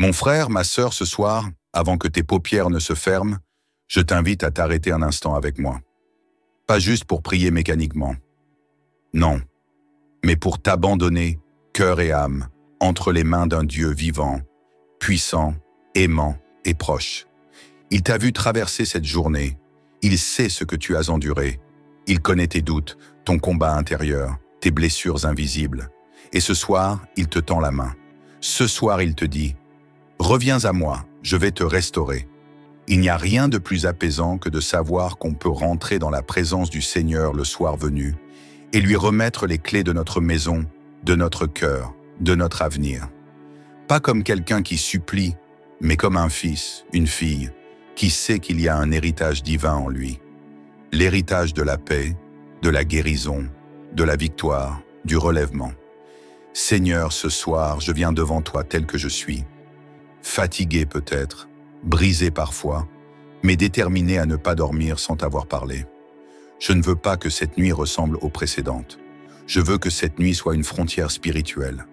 Mon frère, ma sœur, ce soir, avant que tes paupières ne se ferment, je t'invite à t'arrêter un instant avec moi. Pas juste pour prier mécaniquement. Non, mais pour t'abandonner, cœur et âme, entre les mains d'un Dieu vivant, puissant, aimant et proche. Il t'a vu traverser cette journée. Il sait ce que tu as enduré. Il connaît tes doutes, ton combat intérieur, tes blessures invisibles. Et ce soir, il te tend la main. Ce soir, il te dit « Reviens à moi, je vais te restaurer ». Il n'y a rien de plus apaisant que de savoir qu'on peut rentrer dans la présence du Seigneur le soir venu et lui remettre les clés de notre maison, de notre cœur, de notre avenir. Pas comme quelqu'un qui supplie, mais comme un fils, une fille, qui sait qu'il y a un héritage divin en lui. L'héritage de la paix, de la guérison, de la victoire, du relèvement. Seigneur, ce soir, je viens devant toi tel que je suis. Fatigué peut-être, brisé parfois, mais déterminé à ne pas dormir sans t'avoir parlé. Je ne veux pas que cette nuit ressemble aux précédentes. Je veux que cette nuit soit une frontière spirituelle,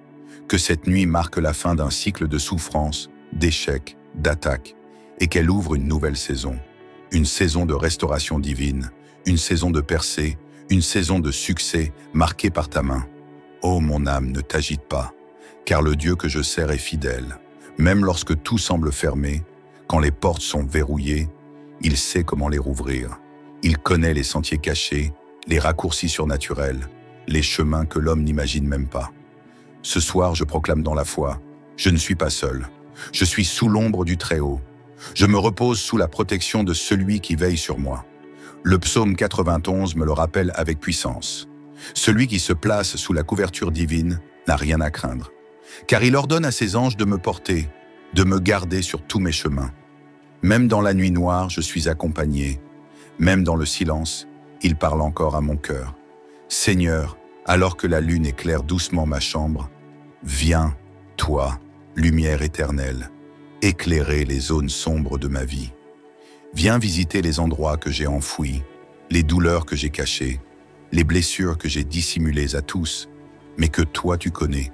que cette nuit marque la fin d'un cycle de souffrance, d'échecs, d'attaques, et qu'elle ouvre une nouvelle saison. Une saison de restauration divine, une saison de percée, une saison de succès marquée par ta main. Ô mon âme, ne t'agite pas, car le Dieu que je sers est fidèle. Même lorsque tout semble fermé, quand les portes sont verrouillées, il sait comment les rouvrir. Il connaît les sentiers cachés, les raccourcis surnaturels, les chemins que l'homme n'imagine même pas. Ce soir, je proclame dans la foi, je ne suis pas seul. Je suis sous l'ombre du Très-Haut. Je me repose sous la protection de celui qui veille sur moi. Le psaume 91 me le rappelle avec puissance. Celui qui se place sous la couverture divine n'a rien à craindre, car il ordonne à ses anges de me porter, de me garder sur tous mes chemins. Même dans la nuit noire, je suis accompagné. Même dans le silence, il parle encore à mon cœur. Seigneur, alors que la lune éclaire doucement ma chambre, viens, toi, lumière éternelle, éclairer les zones sombres de ma vie. Viens visiter les endroits que j'ai enfouis, les douleurs que j'ai cachées, les blessures que j'ai dissimulées à tous, mais que toi tu connais.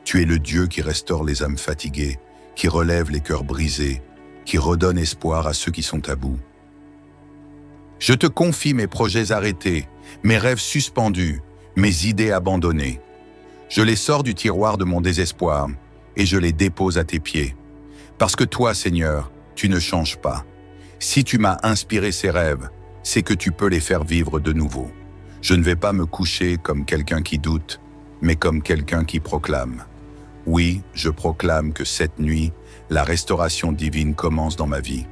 Tu es le Dieu qui restaure les âmes fatiguées, qui relève les cœurs brisés, qui redonne espoir à ceux qui sont à bout. Je te confie mes projets arrêtés, mes rêves suspendus, mes idées abandonnées. Je les sors du tiroir de mon désespoir et je les dépose à tes pieds. Parce que toi, Seigneur, tu ne changes pas. Si tu m'as inspiré ces rêves, c'est que tu peux les faire vivre de nouveau. Je ne vais pas me coucher comme quelqu'un qui doute, mais comme quelqu'un qui proclame. Oui, je proclame que cette nuit, la restauration divine commence dans ma vie.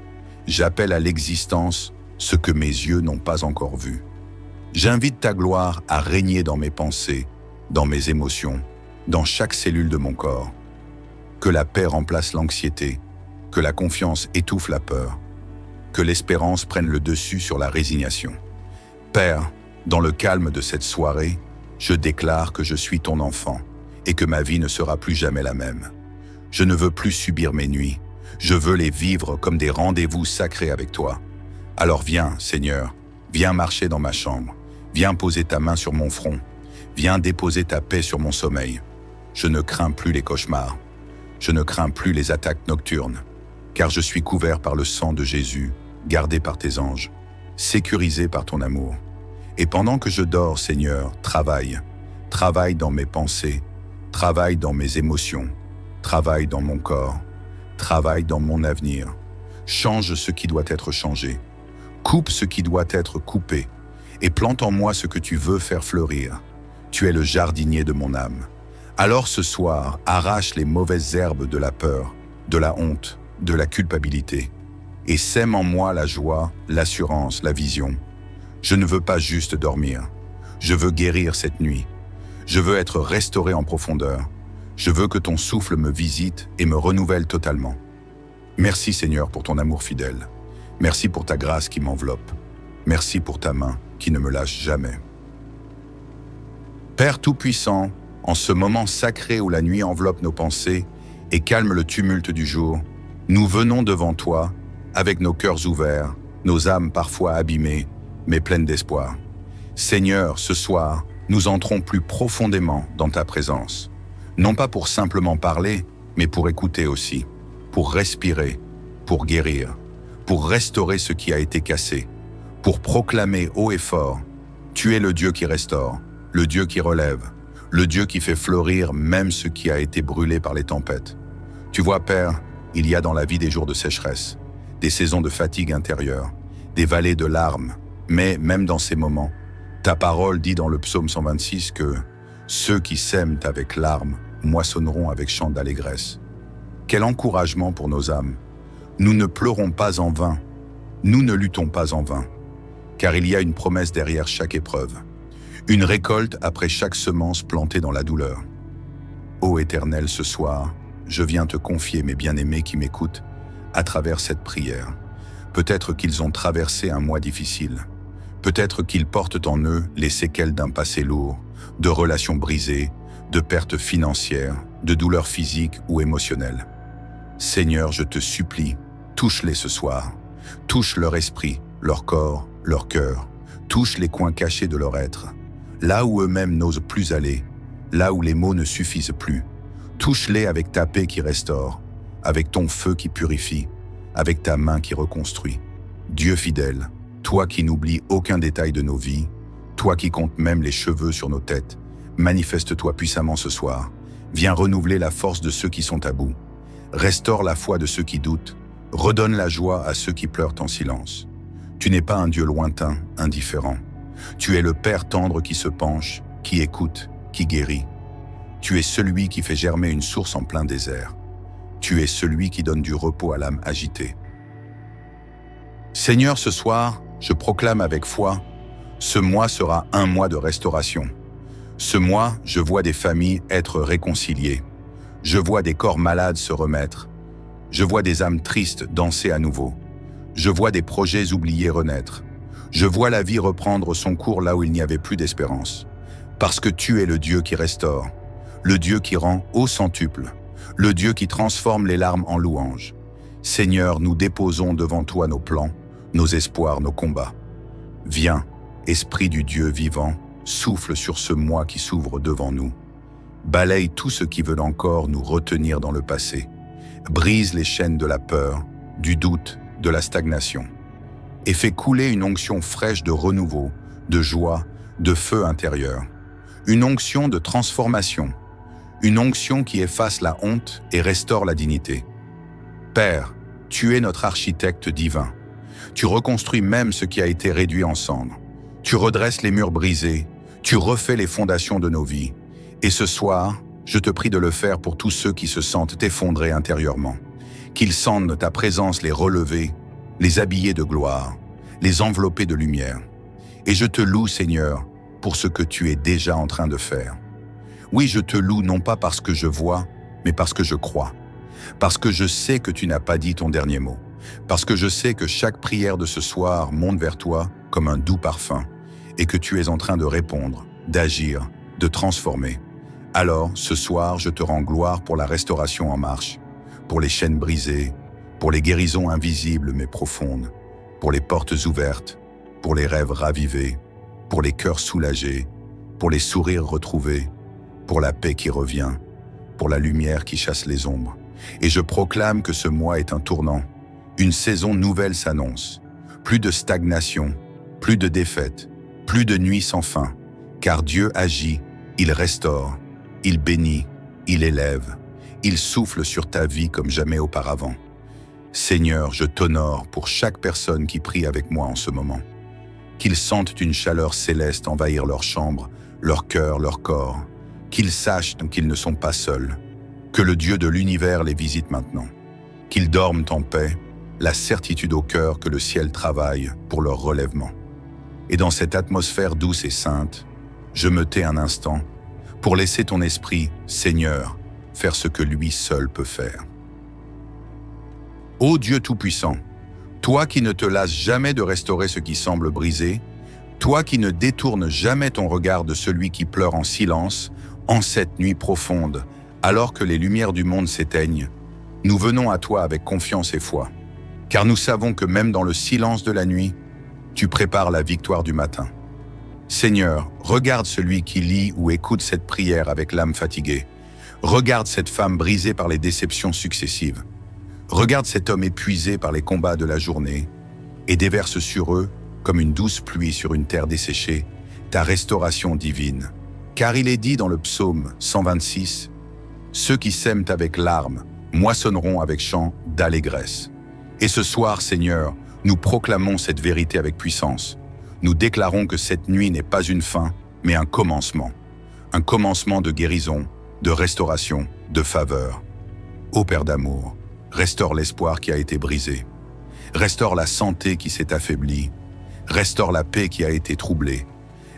J'appelle à l'existence ce que mes yeux n'ont pas encore vu. J'invite ta gloire à régner dans mes pensées, dans mes émotions, dans chaque cellule de mon corps. Que la paix remplace l'anxiété, que la confiance étouffe la peur, que l'espérance prenne le dessus sur la résignation. Père, dans le calme de cette soirée, je déclare que je suis ton enfant et que ma vie ne sera plus jamais la même. Je ne veux plus subir mes nuits, je veux les vivre comme des rendez-vous sacrés avec toi. Alors viens, Seigneur, viens marcher dans ma chambre, viens poser ta main sur mon front, viens déposer ta paix sur mon sommeil. Je ne crains plus les cauchemars, je ne crains plus les attaques nocturnes, car je suis couvert par le sang de Jésus, gardé par tes anges, sécurisé par ton amour. Et pendant que je dors, Seigneur, travaille dans mes pensées, travaille dans mes émotions, travaille dans mon corps, travaille dans mon avenir. Change ce qui doit être changé, coupe ce qui doit être coupé, et plante en moi ce que tu veux faire fleurir. Tu es le jardinier de mon âme. Alors ce soir, arrache les mauvaises herbes de la peur, de la honte, de la culpabilité, et sème en moi la joie, l'assurance, la vision. Je ne veux pas juste dormir, je veux guérir cette nuit. Je veux être restauré en profondeur. Je veux que ton souffle me visite et me renouvelle totalement. Merci Seigneur pour ton amour fidèle. Merci pour ta grâce qui m'enveloppe. Merci pour ta main qui ne me lâche jamais. Père Tout-Puissant, en ce moment sacré où la nuit enveloppe nos pensées et calme le tumulte du jour, nous venons devant toi avec nos cœurs ouverts, nos âmes parfois abîmées, mais pleines d'espoir. Seigneur, ce soir, nous entrons plus profondément dans ta présence. Non pas pour simplement parler, mais pour écouter aussi. pour respirer, pour guérir, pour restaurer ce qui a été cassé, pour proclamer haut et fort, tu es le Dieu qui restaure, le Dieu qui relève, le Dieu qui fait fleurir même ce qui a été brûlé par les tempêtes. Tu vois, Père, il y a dans la vie des jours de sécheresse, des saisons de fatigue intérieure, des vallées de larmes, mais même dans ces moments, ta parole dit dans le psaume 126 que ceux qui sèment avec larmes moissonneront avec chant d'allégresse. Quel encouragement pour nos âmes! Nous ne pleurons pas en vain, nous ne luttons pas en vain, car il y a une promesse derrière chaque épreuve, une récolte après chaque semence plantée dans la douleur. Ô Éternel, ce soir, je viens te confier mes bien-aimés qui m'écoutent à travers cette prière. Peut-être qu'ils ont traversé un mois difficile, peut-être qu'ils portent en eux les séquelles d'un passé lourd, de relations brisées, de pertes financières, de douleurs physiques ou émotionnelles. Seigneur, je te supplie, touche-les ce soir, touche leur esprit, leur corps, leur cœur, touche les coins cachés de leur être, là où eux-mêmes n'osent plus aller, là où les mots ne suffisent plus. Touche-les avec ta paix qui restaure, avec ton feu qui purifie, avec ta main qui reconstruit. Dieu fidèle, toi qui n'oublies aucun détail de nos vies, toi qui comptes même les cheveux sur nos têtes, manifeste-toi puissamment ce soir. Viens renouveler la force de ceux qui sont à bout. Restaure la foi de ceux qui doutent. Redonne la joie à ceux qui pleurent en silence. Tu n'es pas un Dieu lointain, indifférent. Tu es le Père tendre qui se penche, qui écoute, qui guérit. Tu es celui qui fait germer une source en plein désert. Tu es celui qui donne du repos à l'âme agitée. Seigneur, ce soir, je proclame avec foi, ce mois sera un mois de restauration. Ce mois, je vois des familles être réconciliées. Je vois des corps malades se remettre. Je vois des âmes tristes danser à nouveau. Je vois des projets oubliés renaître. Je vois la vie reprendre son cours là où il n'y avait plus d'espérance. Parce que tu es le Dieu qui restaure, le Dieu qui rend au centuple, le Dieu qui transforme les larmes en louanges. Seigneur, nous déposons devant toi nos plans, nos espoirs, nos combats. Viens, Esprit du Dieu vivant, souffle sur ce mois qui s'ouvre devant nous. Balaye tout ce qui veut encore nous retenir dans le passé. Brise les chaînes de la peur, du doute, de la stagnation. Et fais couler une onction fraîche de renouveau, de joie, de feu intérieur. Une onction de transformation. Une onction qui efface la honte et restaure la dignité. Père, tu es notre architecte divin. Tu reconstruis même ce qui a été réduit en cendres. Tu redresses les murs brisés. Tu refais les fondations de nos vies. Et ce soir, je te prie de le faire pour tous ceux qui se sentent effondrés intérieurement. Qu'ils sentent ta présence les relever, les habiller de gloire, les envelopper de lumière. Et je te loue, Seigneur, pour ce que tu es déjà en train de faire. Oui, je te loue non pas parce que je vois, mais parce que je crois. Parce que je sais que tu n'as pas dit ton dernier mot. Parce que je sais que chaque prière de ce soir monte vers toi comme un doux parfum et que tu es en train de répondre, d'agir, de transformer. Alors, ce soir, je te rends gloire pour la restauration en marche, pour les chaînes brisées, pour les guérisons invisibles mais profondes, pour les portes ouvertes, pour les rêves ravivés, pour les cœurs soulagés, pour les sourires retrouvés, pour la paix qui revient, pour la lumière qui chasse les ombres. Et je proclame que ce mois est un tournant. Une saison nouvelle s'annonce. Plus de stagnation, plus de défaite, plus de nuits sans fin. Car Dieu agit, il restaure, il bénit, il élève, il souffle sur ta vie comme jamais auparavant. Seigneur, je t'honore pour chaque personne qui prie avec moi en ce moment. Qu'ils sentent une chaleur céleste envahir leur chambre, leur cœur, leur corps. Qu'ils sachent qu'ils ne sont pas seuls. Que le Dieu de l'univers les visite maintenant. Qu'ils dorment en paix, la certitude au cœur que le ciel travaille pour leur relèvement. Et dans cette atmosphère douce et sainte, je me tais un instant pour laisser ton esprit, Seigneur, faire ce que lui seul peut faire. Ô Dieu Tout-Puissant, toi qui ne te lasses jamais de restaurer ce qui semble brisé, toi qui ne détournes jamais ton regard de celui qui pleure en silence, en cette nuit profonde, alors que les lumières du monde s'éteignent, nous venons à toi avec confiance et foi, car nous savons que même dans le silence de la nuit, tu prépares la victoire du matin. Seigneur, regarde celui qui lit ou écoute cette prière avec l'âme fatiguée. Regarde cette femme brisée par les déceptions successives. Regarde cet homme épuisé par les combats de la journée et déverse sur eux, comme une douce pluie sur une terre desséchée, ta restauration divine. Car il est dit dans le psaume 126, « Ceux qui sèment avec larmes moissonneront avec chants d'allégresse. » Et ce soir, Seigneur, nous proclamons cette vérité avec puissance. Nous déclarons que cette nuit n'est pas une fin, mais un commencement de guérison, de restauration, de faveur. Ô Père d'amour, restaure l'espoir qui a été brisé. Restaure la santé qui s'est affaiblie. Restaure la paix qui a été troublée.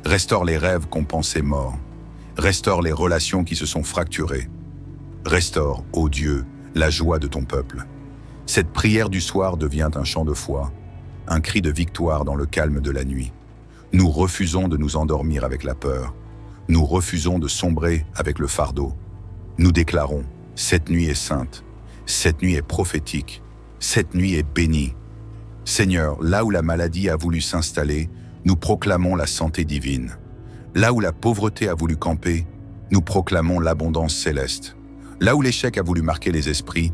Restaure les rêves qu'on pensait morts. Restaure les relations qui se sont fracturées. Restaure, ô Dieu, la joie de ton peuple. Cette prière du soir devient un chant de foi, un cri de victoire dans le calme de la nuit. Nous refusons de nous endormir avec la peur. Nous refusons de sombrer avec le fardeau. Nous déclarons, cette nuit est sainte, cette nuit est prophétique, cette nuit est bénie. Seigneur, là où la maladie a voulu s'installer, nous proclamons la santé divine. Là où la pauvreté a voulu camper, nous proclamons l'abondance céleste. Là où l'échec a voulu marquer les esprits,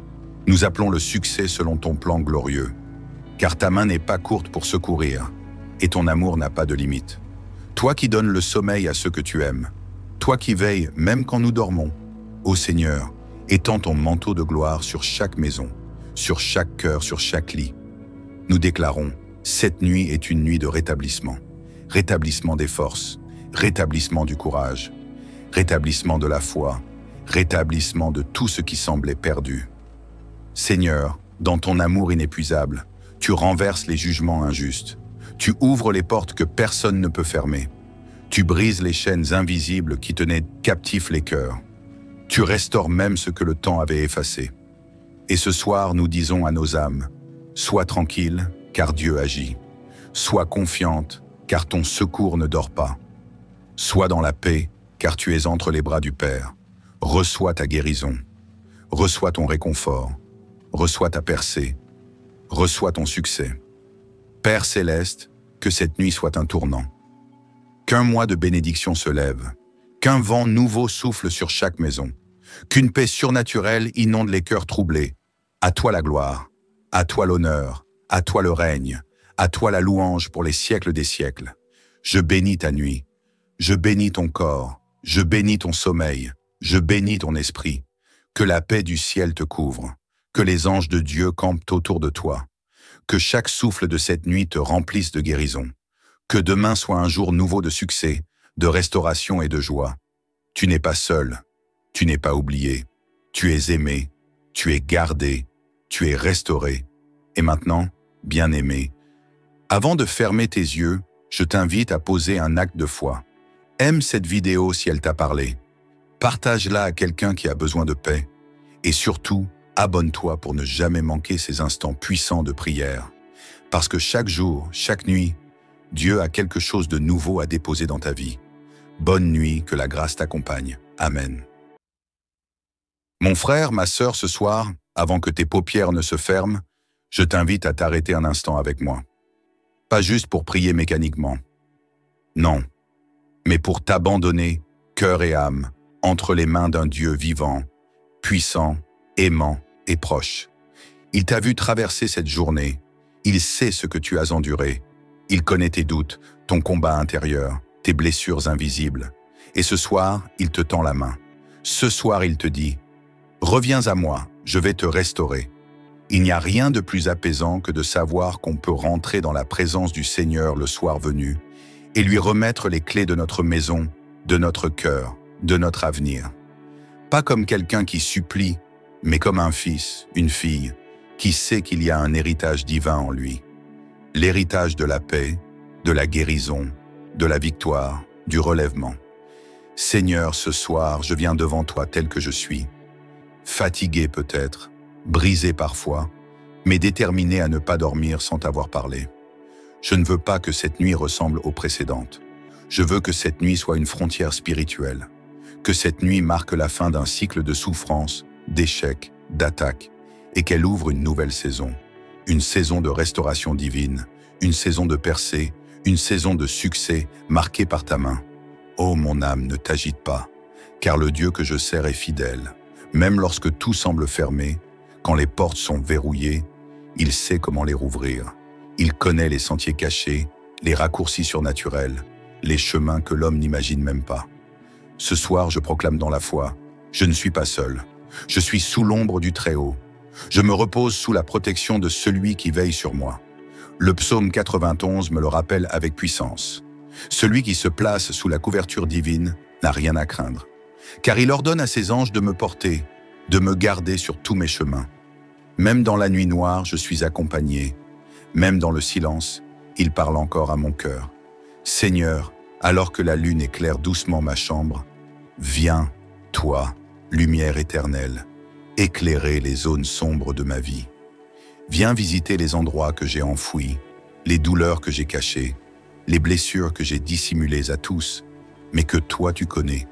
nous appelons le succès selon ton plan glorieux. Car ta main n'est pas courte pour secourir, et ton amour n'a pas de limite. Toi qui donnes le sommeil à ceux que tu aimes, toi qui veilles même quand nous dormons, ô Seigneur, étends ton manteau de gloire sur chaque maison, sur chaque cœur, sur chaque lit. Nous déclarons, cette nuit est une nuit de rétablissement, rétablissement des forces, rétablissement du courage, rétablissement de la foi, rétablissement de tout ce qui semblait perdu. Seigneur, dans ton amour inépuisable, tu renverses les jugements injustes. Tu ouvres les portes que personne ne peut fermer. Tu brises les chaînes invisibles qui tenaient captifs les cœurs. Tu restaures même ce que le temps avait effacé. Et ce soir, nous disons à nos âmes, sois tranquille, car Dieu agit. Sois confiante, car ton secours ne dort pas. Sois dans la paix, car tu es entre les bras du Père. Reçois ta guérison. Reçois ton réconfort. Reçois ta percée. Reçois ton succès. Père céleste, que cette nuit soit un tournant. Qu'un mois de bénédiction se lève. Qu'un vent nouveau souffle sur chaque maison. Qu'une paix surnaturelle inonde les cœurs troublés. À toi la gloire. À toi l'honneur. À toi le règne. À toi la louange pour les siècles des siècles. Je bénis ta nuit. Je bénis ton corps. Je bénis ton sommeil. Je bénis ton esprit. Que la paix du ciel te couvre. Que les anges de Dieu campent autour de toi. Que chaque souffle de cette nuit te remplisse de guérison. Que demain soit un jour nouveau de succès, de restauration et de joie. Tu n'es pas seul, tu n'es pas oublié. Tu es aimé, tu es gardé, tu es restauré. Et maintenant, bien-aimé, avant de fermer tes yeux, je t'invite à poser un acte de foi. Aime cette vidéo si elle t'a parlé. Partage-la à quelqu'un qui a besoin de paix. Et surtout, abonne-toi pour ne jamais manquer ces instants puissants de prière. Parce que chaque jour, chaque nuit, Dieu a quelque chose de nouveau à déposer dans ta vie. Bonne nuit, que la grâce t'accompagne. Amen. Mon frère, ma sœur, ce soir, avant que tes paupières ne se ferment, je t'invite à t'arrêter un instant avec moi. Pas juste pour prier mécaniquement. Non, mais pour t'abandonner, cœur et âme, entre les mains d'un Dieu vivant, puissant, aimant et proche. Il t'a vu traverser cette journée. Il sait ce que tu as enduré. Il connaît tes doutes, ton combat intérieur, tes blessures invisibles. Et ce soir, il te tend la main. Ce soir, il te dit « Reviens à moi, je vais te restaurer ». Il n'y a rien de plus apaisant que de savoir qu'on peut rentrer dans la présence du Seigneur le soir venu et lui remettre les clés de notre maison, de notre cœur, de notre avenir. Pas comme quelqu'un qui supplie, mais comme un fils, une fille, qui sait qu'il y a un héritage divin en lui. L'héritage de la paix, de la guérison, de la victoire, du relèvement. Seigneur, ce soir, je viens devant toi tel que je suis. Fatigué peut-être, brisé parfois, mais déterminé à ne pas dormir sans t'avoir parlé. Je ne veux pas que cette nuit ressemble aux précédentes. Je veux que cette nuit soit une frontière spirituelle, que cette nuit marque la fin d'un cycle de souffrance, d'échecs, d'attaques, et qu'elle ouvre une nouvelle saison, une saison de restauration divine, une saison de percée, une saison de succès marquée par ta main. Ô mon âme, ne t'agite pas, car le Dieu que je sers est fidèle. Même lorsque tout semble fermé, Quand les portes sont verrouillées, il sait comment les rouvrir. Il connaît les sentiers cachés, les raccourcis surnaturels, les chemins que l'homme n'imagine même pas. Ce soir, je proclame dans la foi, je ne suis pas seul. Je suis sous l'ombre du Très-Haut. Je me repose sous la protection de celui qui veille sur moi. Le psaume 91 me le rappelle avec puissance. Celui qui se place sous la couverture divine n'a rien à craindre, car il ordonne à ses anges de me porter, de me garder sur tous mes chemins. Même dans la nuit noire, je suis accompagné. Même dans le silence, il parle encore à mon cœur. Seigneur, alors que la lune éclaire doucement ma chambre, viens, toi, lumière éternelle, éclairer les zones sombres de ma vie. Viens visiter les endroits que j'ai enfouis, les douleurs que j'ai cachées, les blessures que j'ai dissimulées à tous, mais que toi tu connais.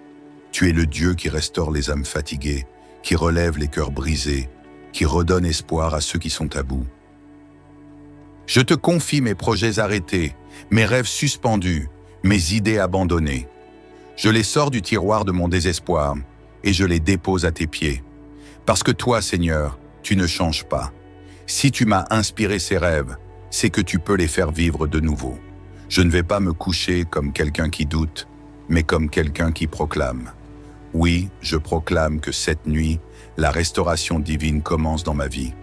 Tu es le Dieu qui restaure les âmes fatiguées, qui relève les cœurs brisés, qui redonne espoir à ceux qui sont à bout. Je te confie mes projets arrêtés, mes rêves suspendus, mes idées abandonnées. Je les sors du tiroir de mon désespoir et je les dépose à tes pieds. Parce que toi, Seigneur, tu ne changes pas. Si tu m'as inspiré ces rêves, c'est que tu peux les faire vivre de nouveau. Je ne vais pas me coucher comme quelqu'un qui doute, mais comme quelqu'un qui proclame. Oui, je proclame que cette nuit, la restauration divine commence dans ma vie.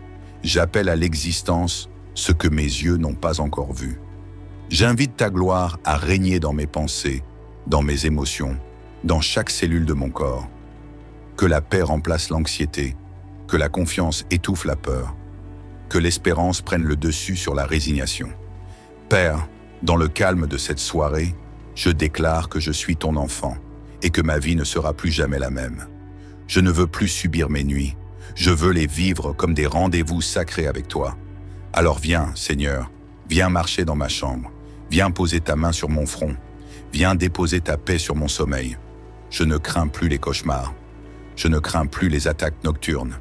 J'appelle à l'existence ce que mes yeux n'ont pas encore vu. J'invite ta gloire à régner dans mes pensées, dans mes émotions, dans chaque cellule de mon corps. Que la paix remplace l'anxiété, que la confiance étouffe la peur, que l'espérance prenne le dessus sur la résignation. Père, dans le calme de cette soirée, je déclare que je suis ton enfant et que ma vie ne sera plus jamais la même. Je ne veux plus subir mes nuits, je veux les vivre comme des rendez-vous sacrés avec toi. Alors viens, Seigneur, viens marcher dans ma chambre, viens poser ta main sur mon front, viens déposer ta paix sur mon sommeil. Je ne crains plus les cauchemars, je ne crains plus les attaques nocturnes,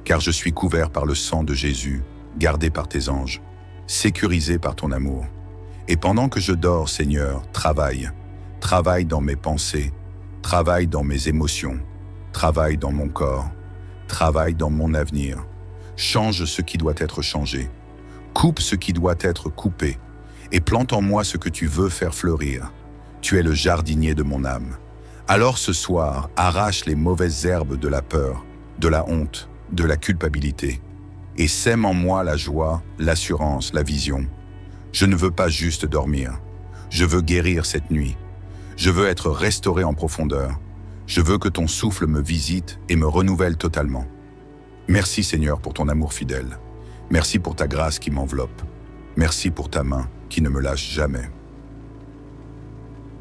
car je suis couvert par le sang de Jésus, gardé par tes anges, sécurisé par ton amour. Et pendant que je dors, Seigneur, travaille dans mes pensées, travaille dans mes émotions, travaille dans mon corps, travaille dans mon avenir. Change ce qui doit être changé, coupe ce qui doit être coupé, et plante en moi ce que tu veux faire fleurir. Tu es le jardinier de mon âme. Alors ce soir, arrache les mauvaises herbes de la peur, de la honte, de la culpabilité, et sème en moi la joie, l'assurance, la vision. Je ne veux pas juste dormir, je veux guérir cette nuit. Je veux être restauré en profondeur. Je veux que ton souffle me visite et me renouvelle totalement. Merci Seigneur pour ton amour fidèle. Merci pour ta grâce qui m'enveloppe. Merci pour ta main qui ne me lâche jamais.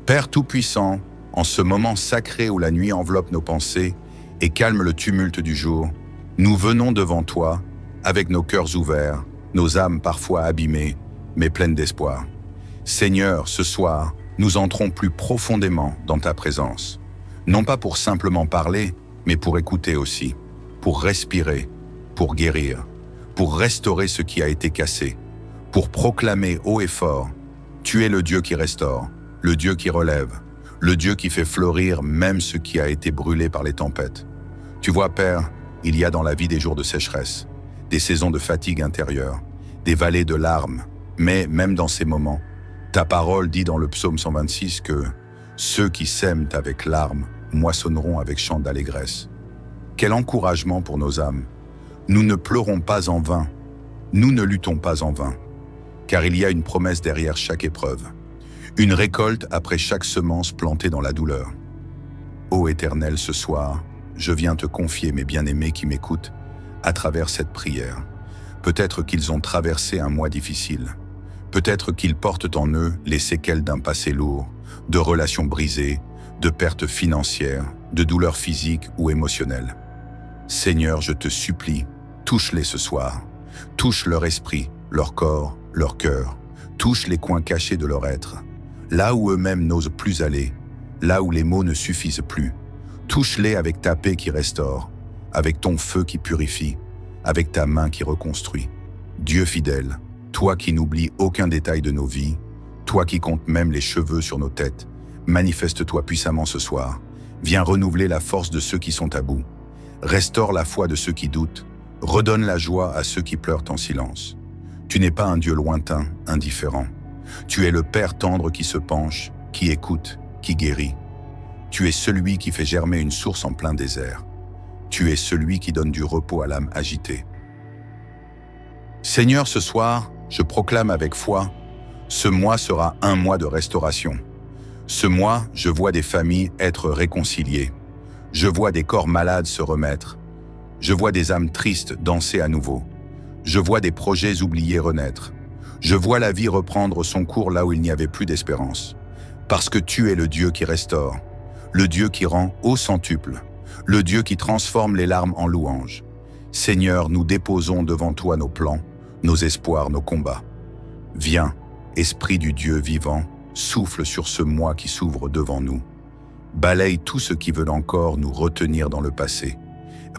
Père Tout-Puissant, en ce moment sacré où la nuit enveloppe nos pensées et calme le tumulte du jour, nous venons devant toi avec nos cœurs ouverts, nos âmes parfois abîmées, mais pleines d'espoir. Seigneur, ce soir, nous entrons plus profondément dans ta présence. Non pas pour simplement parler, mais pour écouter aussi, pour respirer, pour guérir, pour restaurer ce qui a été cassé, pour proclamer haut et fort, tu es le Dieu qui restaure, le Dieu qui relève, le Dieu qui fait fleurir même ce qui a été brûlé par les tempêtes. Tu vois, Père, il y a dans la vie des jours de sécheresse, des saisons de fatigue intérieure, des vallées de larmes, mais même dans ces moments, ta parole dit dans le psaume 126 que ceux qui sèment avec larmes moissonneront avec chant d'allégresse. Quel encouragement pour nos âmes. Nous ne pleurons pas en vain, nous ne luttons pas en vain, car il y a une promesse derrière chaque épreuve, une récolte après chaque semence plantée dans la douleur. Ô Éternel, ce soir, je viens te confier mes bien-aimés qui m'écoutent à travers cette prière. Peut-être qu'ils ont traversé un mois difficile. Peut-être qu'ils portent en eux les séquelles d'un passé lourd, de relations brisées, de pertes financières, de douleurs physiques ou émotionnelles. Seigneur, je te supplie, touche-les ce soir. Touche leur esprit, leur corps, leur cœur. Touche les coins cachés de leur être. Là où eux-mêmes n'osent plus aller, là où les mots ne suffisent plus. Touche-les avec ta paix qui restaure, avec ton feu qui purifie, avec ta main qui reconstruit. Dieu fidèle, toi qui n'oublies aucun détail de nos vies, toi qui comptes même les cheveux sur nos têtes, manifeste-toi puissamment ce soir. Viens renouveler la force de ceux qui sont à bout. Restaure la foi de ceux qui doutent. Redonne la joie à ceux qui pleurent en silence. Tu n'es pas un Dieu lointain, indifférent. Tu es le Père tendre qui se penche, qui écoute, qui guérit. Tu es celui qui fait germer une source en plein désert. Tu es celui qui donne du repos à l'âme agitée. Seigneur, ce soir, je proclame avec foi, ce mois sera un mois de restauration. Ce mois, je vois des familles être réconciliées. Je vois des corps malades se remettre. Je vois des âmes tristes danser à nouveau. Je vois des projets oubliés renaître. Je vois la vie reprendre son cours là où il n'y avait plus d'espérance. Parce que tu es le Dieu qui restaure, le Dieu qui rend au centuple, le Dieu qui transforme les larmes en louanges. Seigneur, nous déposons devant toi nos plans, nos espoirs, nos combats. Viens, Esprit du Dieu vivant, souffle sur ce mois qui s'ouvre devant nous. Balaye tout ce qui veut encore nous retenir dans le passé.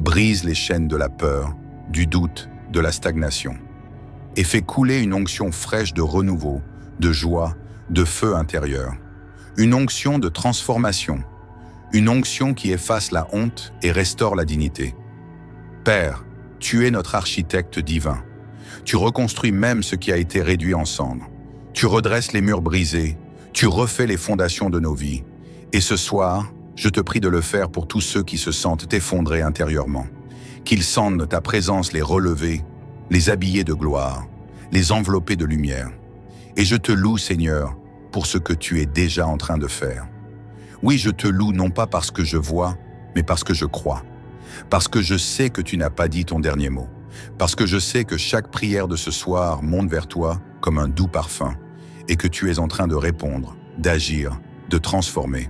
Brise les chaînes de la peur, du doute, de la stagnation. Et fais couler une onction fraîche de renouveau, de joie, de feu intérieur. Une onction de transformation. Une onction qui efface la honte et restaure la dignité. Père, tu es notre architecte divin. Tu reconstruis même ce qui a été réduit en cendres. Tu redresses les murs brisés. Tu refais les fondations de nos vies. Et ce soir, je te prie de le faire pour tous ceux qui se sentent effondrés intérieurement. Qu'ils sentent ta présence les relever, les habiller de gloire, les envelopper de lumière. Et je te loue, Seigneur, pour ce que tu es déjà en train de faire. Oui, je te loue non pas parce que je vois, mais parce que je crois. Parce que je sais que tu n'as pas dit ton dernier mot. Parce que je sais que chaque prière de ce soir monte vers toi comme un doux parfum et que tu es en train de répondre, d'agir, de transformer.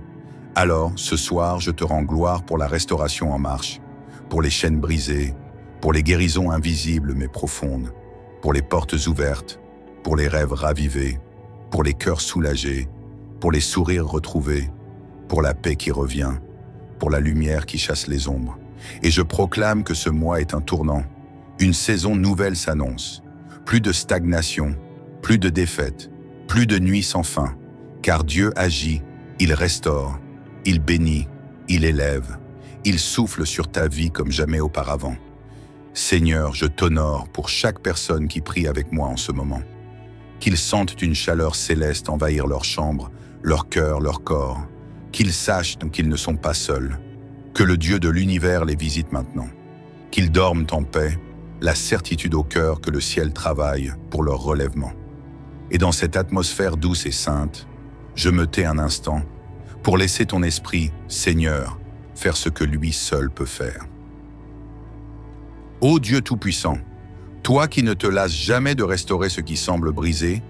Alors, ce soir, je te rends gloire pour la restauration en marche, pour les chaînes brisées, pour les guérisons invisibles mais profondes, pour les portes ouvertes, pour les rêves ravivés, pour les cœurs soulagés, pour les sourires retrouvés, pour la paix qui revient, pour la lumière qui chasse les ombres. Et je proclame que ce mois est un tournant. Une saison nouvelle s'annonce. Plus de stagnation, plus de défaite, plus de nuits sans fin. Car Dieu agit, il restaure, il bénit, il élève, il souffle sur ta vie comme jamais auparavant. Seigneur, je t'honore pour chaque personne qui prie avec moi en ce moment. Qu'ils sentent une chaleur céleste envahir leur chambre, leur cœur, leur corps. Qu'ils sachent qu'ils ne sont pas seuls. Que le Dieu de l'univers les visite maintenant. Qu'ils dorment en paix, la certitude au cœur que le ciel travaille pour leur relèvement. Et dans cette atmosphère douce et sainte, je me tais un instant pour laisser ton esprit, Seigneur, faire ce que lui seul peut faire. Ô Dieu Tout-Puissant, toi qui ne te lasses jamais de restaurer ce qui semble brisé,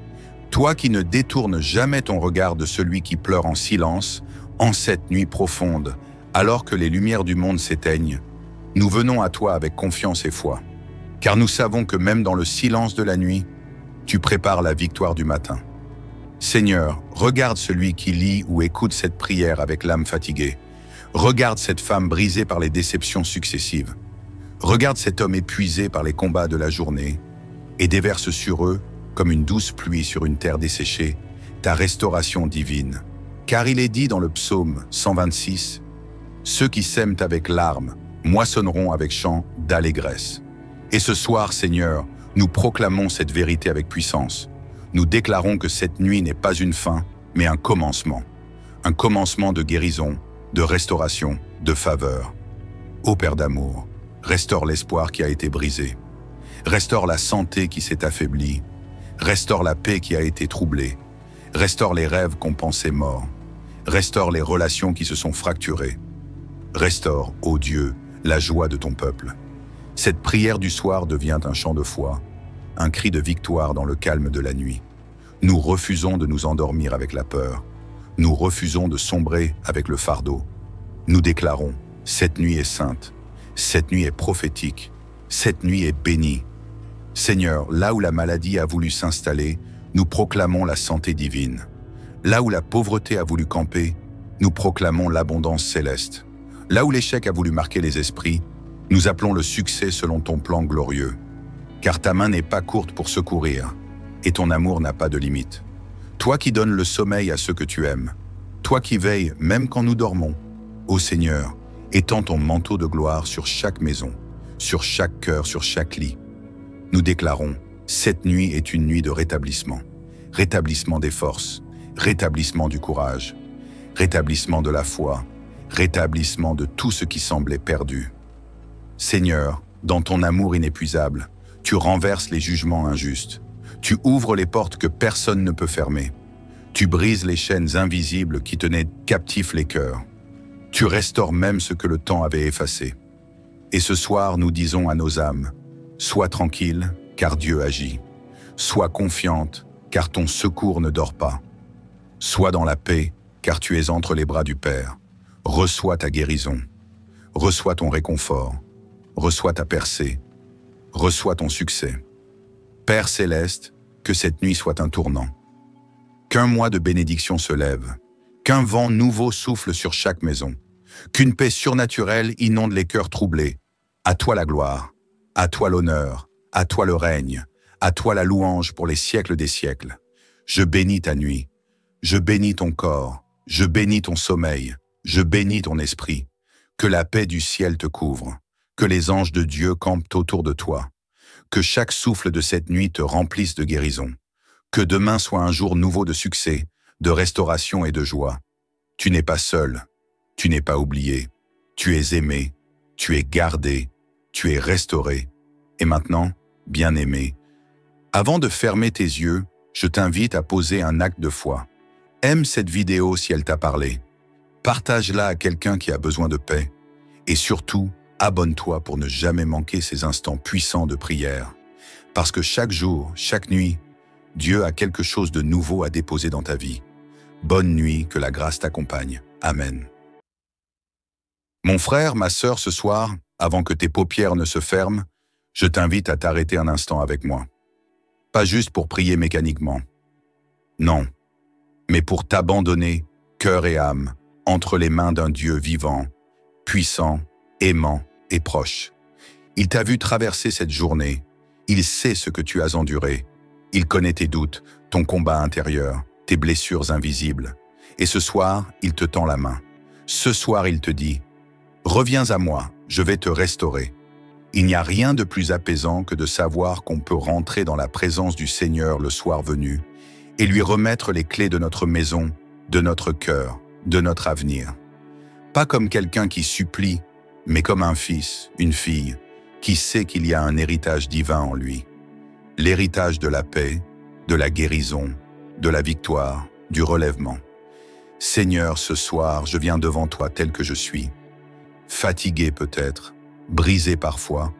toi qui ne détournes jamais ton regard de celui qui pleure en silence, en cette nuit profonde, alors que les lumières du monde s'éteignent, nous venons à toi avec confiance et foi, car nous savons que même dans le silence de la nuit, tu prépares la victoire du matin. Seigneur, regarde celui qui lit ou écoute cette prière avec l'âme fatiguée. Regarde cette femme brisée par les déceptions successives. Regarde cet homme épuisé par les combats de la journée et déverse sur eux, comme une douce pluie sur une terre desséchée, ta restauration divine. Car il est dit dans le psaume 126, « Ceux qui sèment avec larmes moissonneront avec chants d'allégresse. » Et ce soir, Seigneur, nous proclamons cette vérité avec puissance. Nous déclarons que cette nuit n'est pas une fin, mais un commencement. Un commencement de guérison, de restauration, de faveur. Ô Père d'amour, restaure l'espoir qui a été brisé. Restaure la santé qui s'est affaiblie. Restaure la paix qui a été troublée. Restaure les rêves qu'on pensait morts. Restaure les relations qui se sont fracturées. Restaure, ô Dieu, la joie de ton peuple. Cette prière du soir devient un chant de foi, un cri de victoire dans le calme de la nuit. Nous refusons de nous endormir avec la peur. Nous refusons de sombrer avec le fardeau. Nous déclarons, cette nuit est sainte, cette nuit est prophétique, cette nuit est bénie. Seigneur, là où la maladie a voulu s'installer, nous proclamons la santé divine. Là où la pauvreté a voulu camper, nous proclamons l'abondance céleste. Là où l'échec a voulu marquer les esprits, nous appelons le succès selon ton plan glorieux. Car ta main n'est pas courte pour secourir, et ton amour n'a pas de limite. Toi qui donnes le sommeil à ceux que tu aimes, toi qui veilles même quand nous dormons, ô Seigneur, étends ton manteau de gloire sur chaque maison, sur chaque cœur, sur chaque lit. Nous déclarons, cette nuit est une nuit de rétablissement. Rétablissement des forces, rétablissement du courage, rétablissement de la foi, rétablissement de tout ce qui semblait perdu. Seigneur, dans ton amour inépuisable, tu renverses les jugements injustes. Tu ouvres les portes que personne ne peut fermer. Tu brises les chaînes invisibles qui tenaient captifs les cœurs. Tu restaures même ce que le temps avait effacé. Et ce soir, nous disons à nos âmes, sois tranquille, car Dieu agit. Sois confiante, car ton secours ne dort pas. Sois dans la paix, car tu es entre les bras du Père. Reçois ta guérison. Reçois ton réconfort. Reçois ta percée. Reçois ton succès. Père céleste, que cette nuit soit un tournant. Qu'un mois de bénédiction se lève. Qu'un vent nouveau souffle sur chaque maison. Qu'une paix surnaturelle inonde les cœurs troublés. À toi la gloire. À toi l'honneur. À toi le règne. À toi la louange pour les siècles des siècles. Je bénis ta nuit. Je bénis ton corps. Je bénis ton sommeil. Je bénis ton esprit. Que la paix du ciel te couvre. Que les anges de Dieu campent autour de toi. Que chaque souffle de cette nuit te remplisse de guérison. Que demain soit un jour nouveau de succès, de restauration et de joie. Tu n'es pas seul. Tu n'es pas oublié. Tu es aimé. Tu es gardé. Tu es restauré. Et maintenant, bien-aimé, avant de fermer tes yeux, je t'invite à poser un acte de foi. Aime cette vidéo si elle t'a parlé. Partage-la à quelqu'un qui a besoin de paix. Et surtout, abonne-toi pour ne jamais manquer ces instants puissants de prière. Parce que chaque jour, chaque nuit, Dieu a quelque chose de nouveau à déposer dans ta vie. Bonne nuit, que la grâce t'accompagne. Amen. Mon frère, ma sœur, ce soir, avant que tes paupières ne se ferment, je t'invite à t'arrêter un instant avec moi. Pas juste pour prier mécaniquement. Non, mais pour t'abandonner, cœur et âme, entre les mains d'un Dieu vivant, puissant, aimant et proche. Il t'a vu traverser cette journée. Il sait ce que tu as enduré. Il connaît tes doutes, ton combat intérieur, tes blessures invisibles. Et ce soir, il te tend la main. Ce soir, il te dit « Reviens à moi, je vais te restaurer ». Il n'y a rien de plus apaisant que de savoir qu'on peut rentrer dans la présence du Seigneur le soir venu et lui remettre les clés de notre maison, de notre cœur, de notre avenir. Pas comme quelqu'un qui supplie, mais comme un fils, une fille, qui sait qu'il y a un héritage divin en lui. L'héritage de la paix, de la guérison, de la victoire, du relèvement. Seigneur, ce soir, je viens devant toi tel que je suis. Fatigué peut-être, brisé parfois,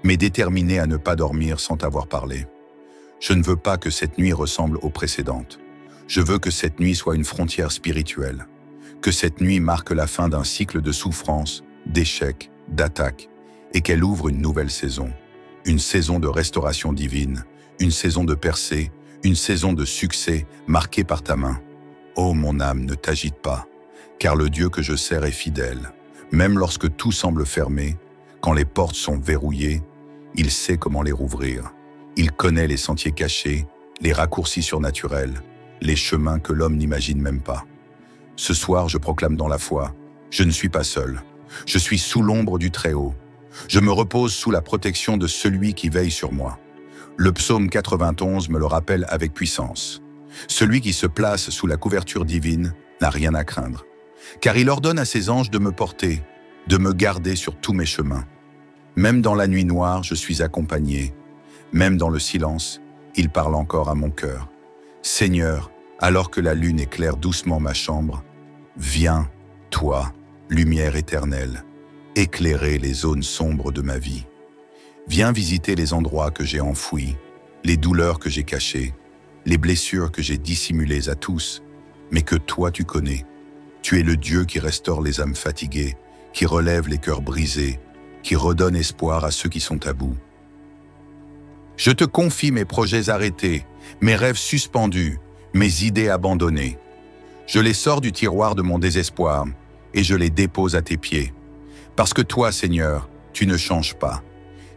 mais déterminé à ne pas dormir sans t'avoir parlé. Je ne veux pas que cette nuit ressemble aux précédentes. Je veux que cette nuit soit une frontière spirituelle. Que cette nuit marque la fin d'un cycle de souffrance, d'échecs, d'attaques, et qu'elle ouvre une nouvelle saison. Une saison de restauration divine, une saison de percée, une saison de succès marquée par ta main. Ô mon âme, ne t'agite pas, car le Dieu que je sers est fidèle. Même lorsque tout semble fermé, quand les portes sont verrouillées, il sait comment les rouvrir. Il connaît les sentiers cachés, les raccourcis surnaturels, les chemins que l'homme n'imagine même pas. Ce soir, je proclame dans la foi, je ne suis pas seul. Je suis sous l'ombre du Très-Haut. Je me repose sous la protection de celui qui veille sur moi. Le psaume 91 me le rappelle avec puissance. Celui qui se place sous la couverture divine n'a rien à craindre, car il ordonne à ses anges de me porter, de me garder sur tous mes chemins. Même dans la nuit noire, je suis accompagné. Même dans le silence, il parle encore à mon cœur. Seigneur, alors que la lune éclaire doucement ma chambre, viens, toi, lumière éternelle, éclairer les zones sombres de ma vie. Viens visiter les endroits que j'ai enfouis, les douleurs que j'ai cachées, les blessures que j'ai dissimulées à tous, mais que toi tu connais. Tu es le Dieu qui restaure les âmes fatiguées, qui relève les cœurs brisés, qui redonne espoir à ceux qui sont à bout. Je te confie mes projets arrêtés, mes rêves suspendus, mes idées abandonnées. Je les sors du tiroir de mon désespoir et je les dépose à tes pieds. Parce que toi, Seigneur, tu ne changes pas.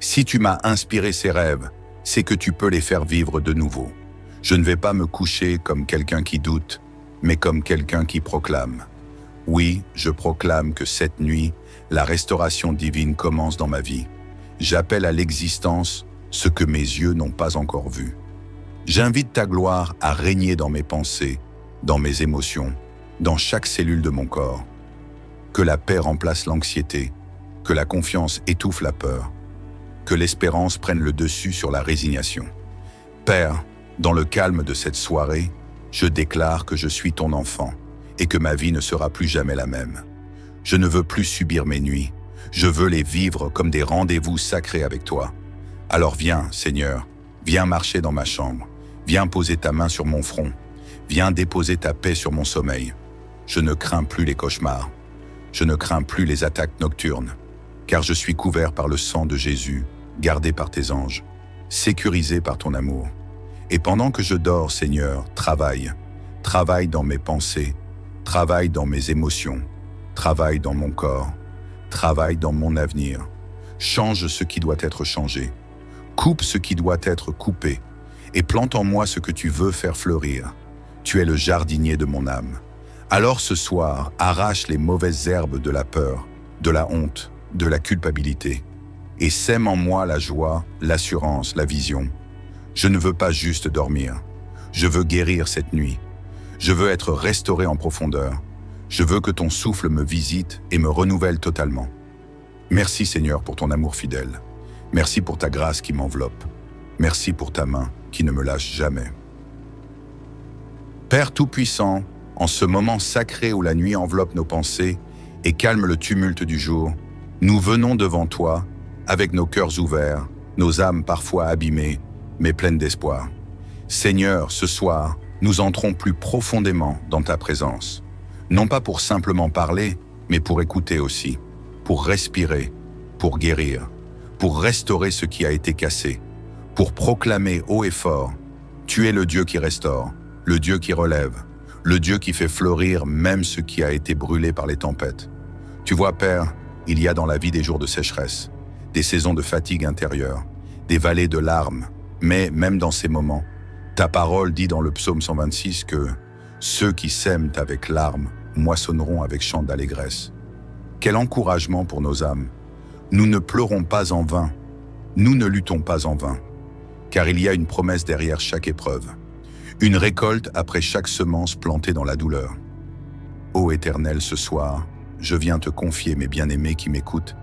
Si tu m'as inspiré ces rêves, c'est que tu peux les faire vivre de nouveau. Je ne vais pas me coucher comme quelqu'un qui doute, mais comme quelqu'un qui proclame. Oui, je proclame que cette nuit, la restauration divine commence dans ma vie. J'appelle à l'existence ce que mes yeux n'ont pas encore vu. J'invite ta gloire à régner dans mes pensées, dans mes émotions, dans chaque cellule de mon corps. Que la paix remplace l'anxiété, que la confiance étouffe la peur, que l'espérance prenne le dessus sur la résignation. Père, dans le calme de cette soirée, je déclare que je suis ton enfant et que ma vie ne sera plus jamais la même. Je ne veux plus subir mes nuits, je veux les vivre comme des rendez-vous sacrés avec toi. Alors viens, Seigneur, viens marcher dans ma chambre, viens poser ta main sur mon front, viens déposer ta paix sur mon sommeil. Je ne crains plus les cauchemars, je ne crains plus les attaques nocturnes, car je suis couvert par le sang de Jésus, gardé par tes anges, sécurisé par ton amour. Et pendant que je dors, Seigneur, travaille dans mes pensées, travaille dans mes émotions, travaille dans mon corps, travaille dans mon avenir. Change ce qui doit être changé, coupe ce qui doit être coupé, et plante en moi ce que tu veux faire fleurir. Tu es le jardinier de mon âme. Alors ce soir, arrache les mauvaises herbes de la peur, de la honte, de la culpabilité, et sème en moi la joie, l'assurance, la vision. Je ne veux pas juste dormir, je veux guérir cette nuit. Je veux être restauré en profondeur. Je veux que ton souffle me visite et me renouvelle totalement. Merci Seigneur pour ton amour fidèle. Merci pour ta grâce qui m'enveloppe. Merci pour ta main qui ne me lâche jamais. Père Tout-Puissant, en ce moment sacré où la nuit enveloppe nos pensées et calme le tumulte du jour, nous venons devant toi avec nos cœurs ouverts, nos âmes parfois abîmées, mais pleines d'espoir. Seigneur, ce soir, nous entrons plus profondément dans ta présence. Non pas pour simplement parler, mais pour écouter aussi, pour respirer, pour guérir, pour restaurer ce qui a été cassé, pour proclamer haut et fort, tu es le Dieu qui restaure, le Dieu qui relève, le Dieu qui fait fleurir même ce qui a été brûlé par les tempêtes. Tu vois, Père, il y a dans la vie des jours de sécheresse, des saisons de fatigue intérieure, des vallées de larmes, mais même dans ces moments, ta parole dit dans le psaume 126 que ceux qui sèment avec larmes moissonneront avec chant d'allégresse. Quel encouragement pour nos âmes. Nous ne pleurons pas en vain, nous ne luttons pas en vain, car il y a une promesse derrière chaque épreuve, une récolte après chaque semence plantée dans la douleur. Ô Éternel, ce soir, je viens te confier mes bien-aimés qui m'écoutent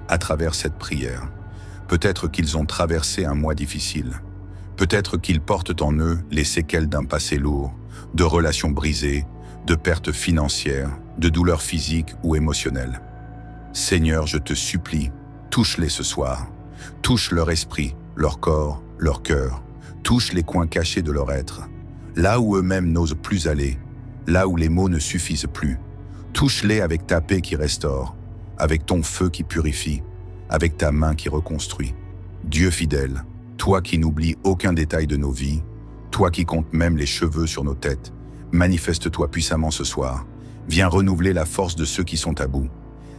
à travers cette prière. Peut-être qu'ils ont traversé un mois difficile. Peut-être qu'ils portent en eux les séquelles d'un passé lourd, de relations brisées, de pertes financières, de douleurs physiques ou émotionnelles. Seigneur, je te supplie, touche-les ce soir. Touche leur esprit, leur corps, leur cœur. Touche les coins cachés de leur être. Là où eux-mêmes n'osent plus aller, là où les mots ne suffisent plus. Touche-les avec ta paix qui restaure, avec ton feu qui purifie, avec ta main qui reconstruit. Dieu fidèle, toi qui n'oublies aucun détail de nos vies, toi qui comptes même les cheveux sur nos têtes, manifeste-toi puissamment ce soir. Viens renouveler la force de ceux qui sont à bout.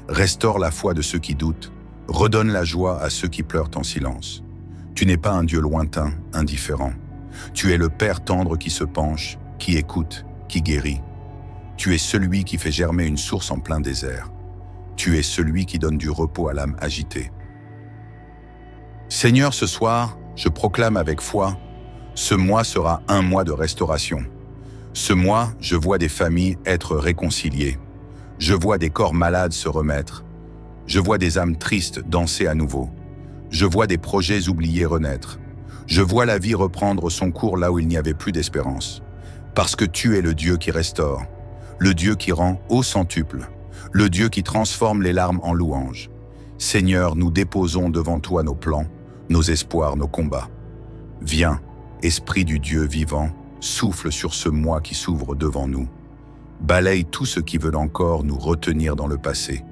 Restaure la foi de ceux qui doutent. Redonne la joie à ceux qui pleurent en silence. Tu n'es pas un Dieu lointain, indifférent. Tu es le Père tendre qui se penche, qui écoute, qui guérit. Tu es celui qui fait germer une source en plein désert. Tu es celui qui donne du repos à l'âme agitée. Seigneur, ce soir, je proclame avec foi, ce mois sera un mois de restauration. Ce mois, je vois des familles être réconciliées. Je vois des corps malades se remettre. Je vois des âmes tristes danser à nouveau. Je vois des projets oubliés renaître. Je vois la vie reprendre son cours là où il n'y avait plus d'espérance. Parce que tu es le Dieu qui restaure, le Dieu qui rend au centuple, le Dieu qui transforme les larmes en louanges. Seigneur, nous déposons devant toi nos plans, nos espoirs, nos combats. Viens, Esprit du Dieu vivant, souffle sur ce mois qui s'ouvre devant nous. Balaye tout ce qui veut encore nous retenir dans le passé.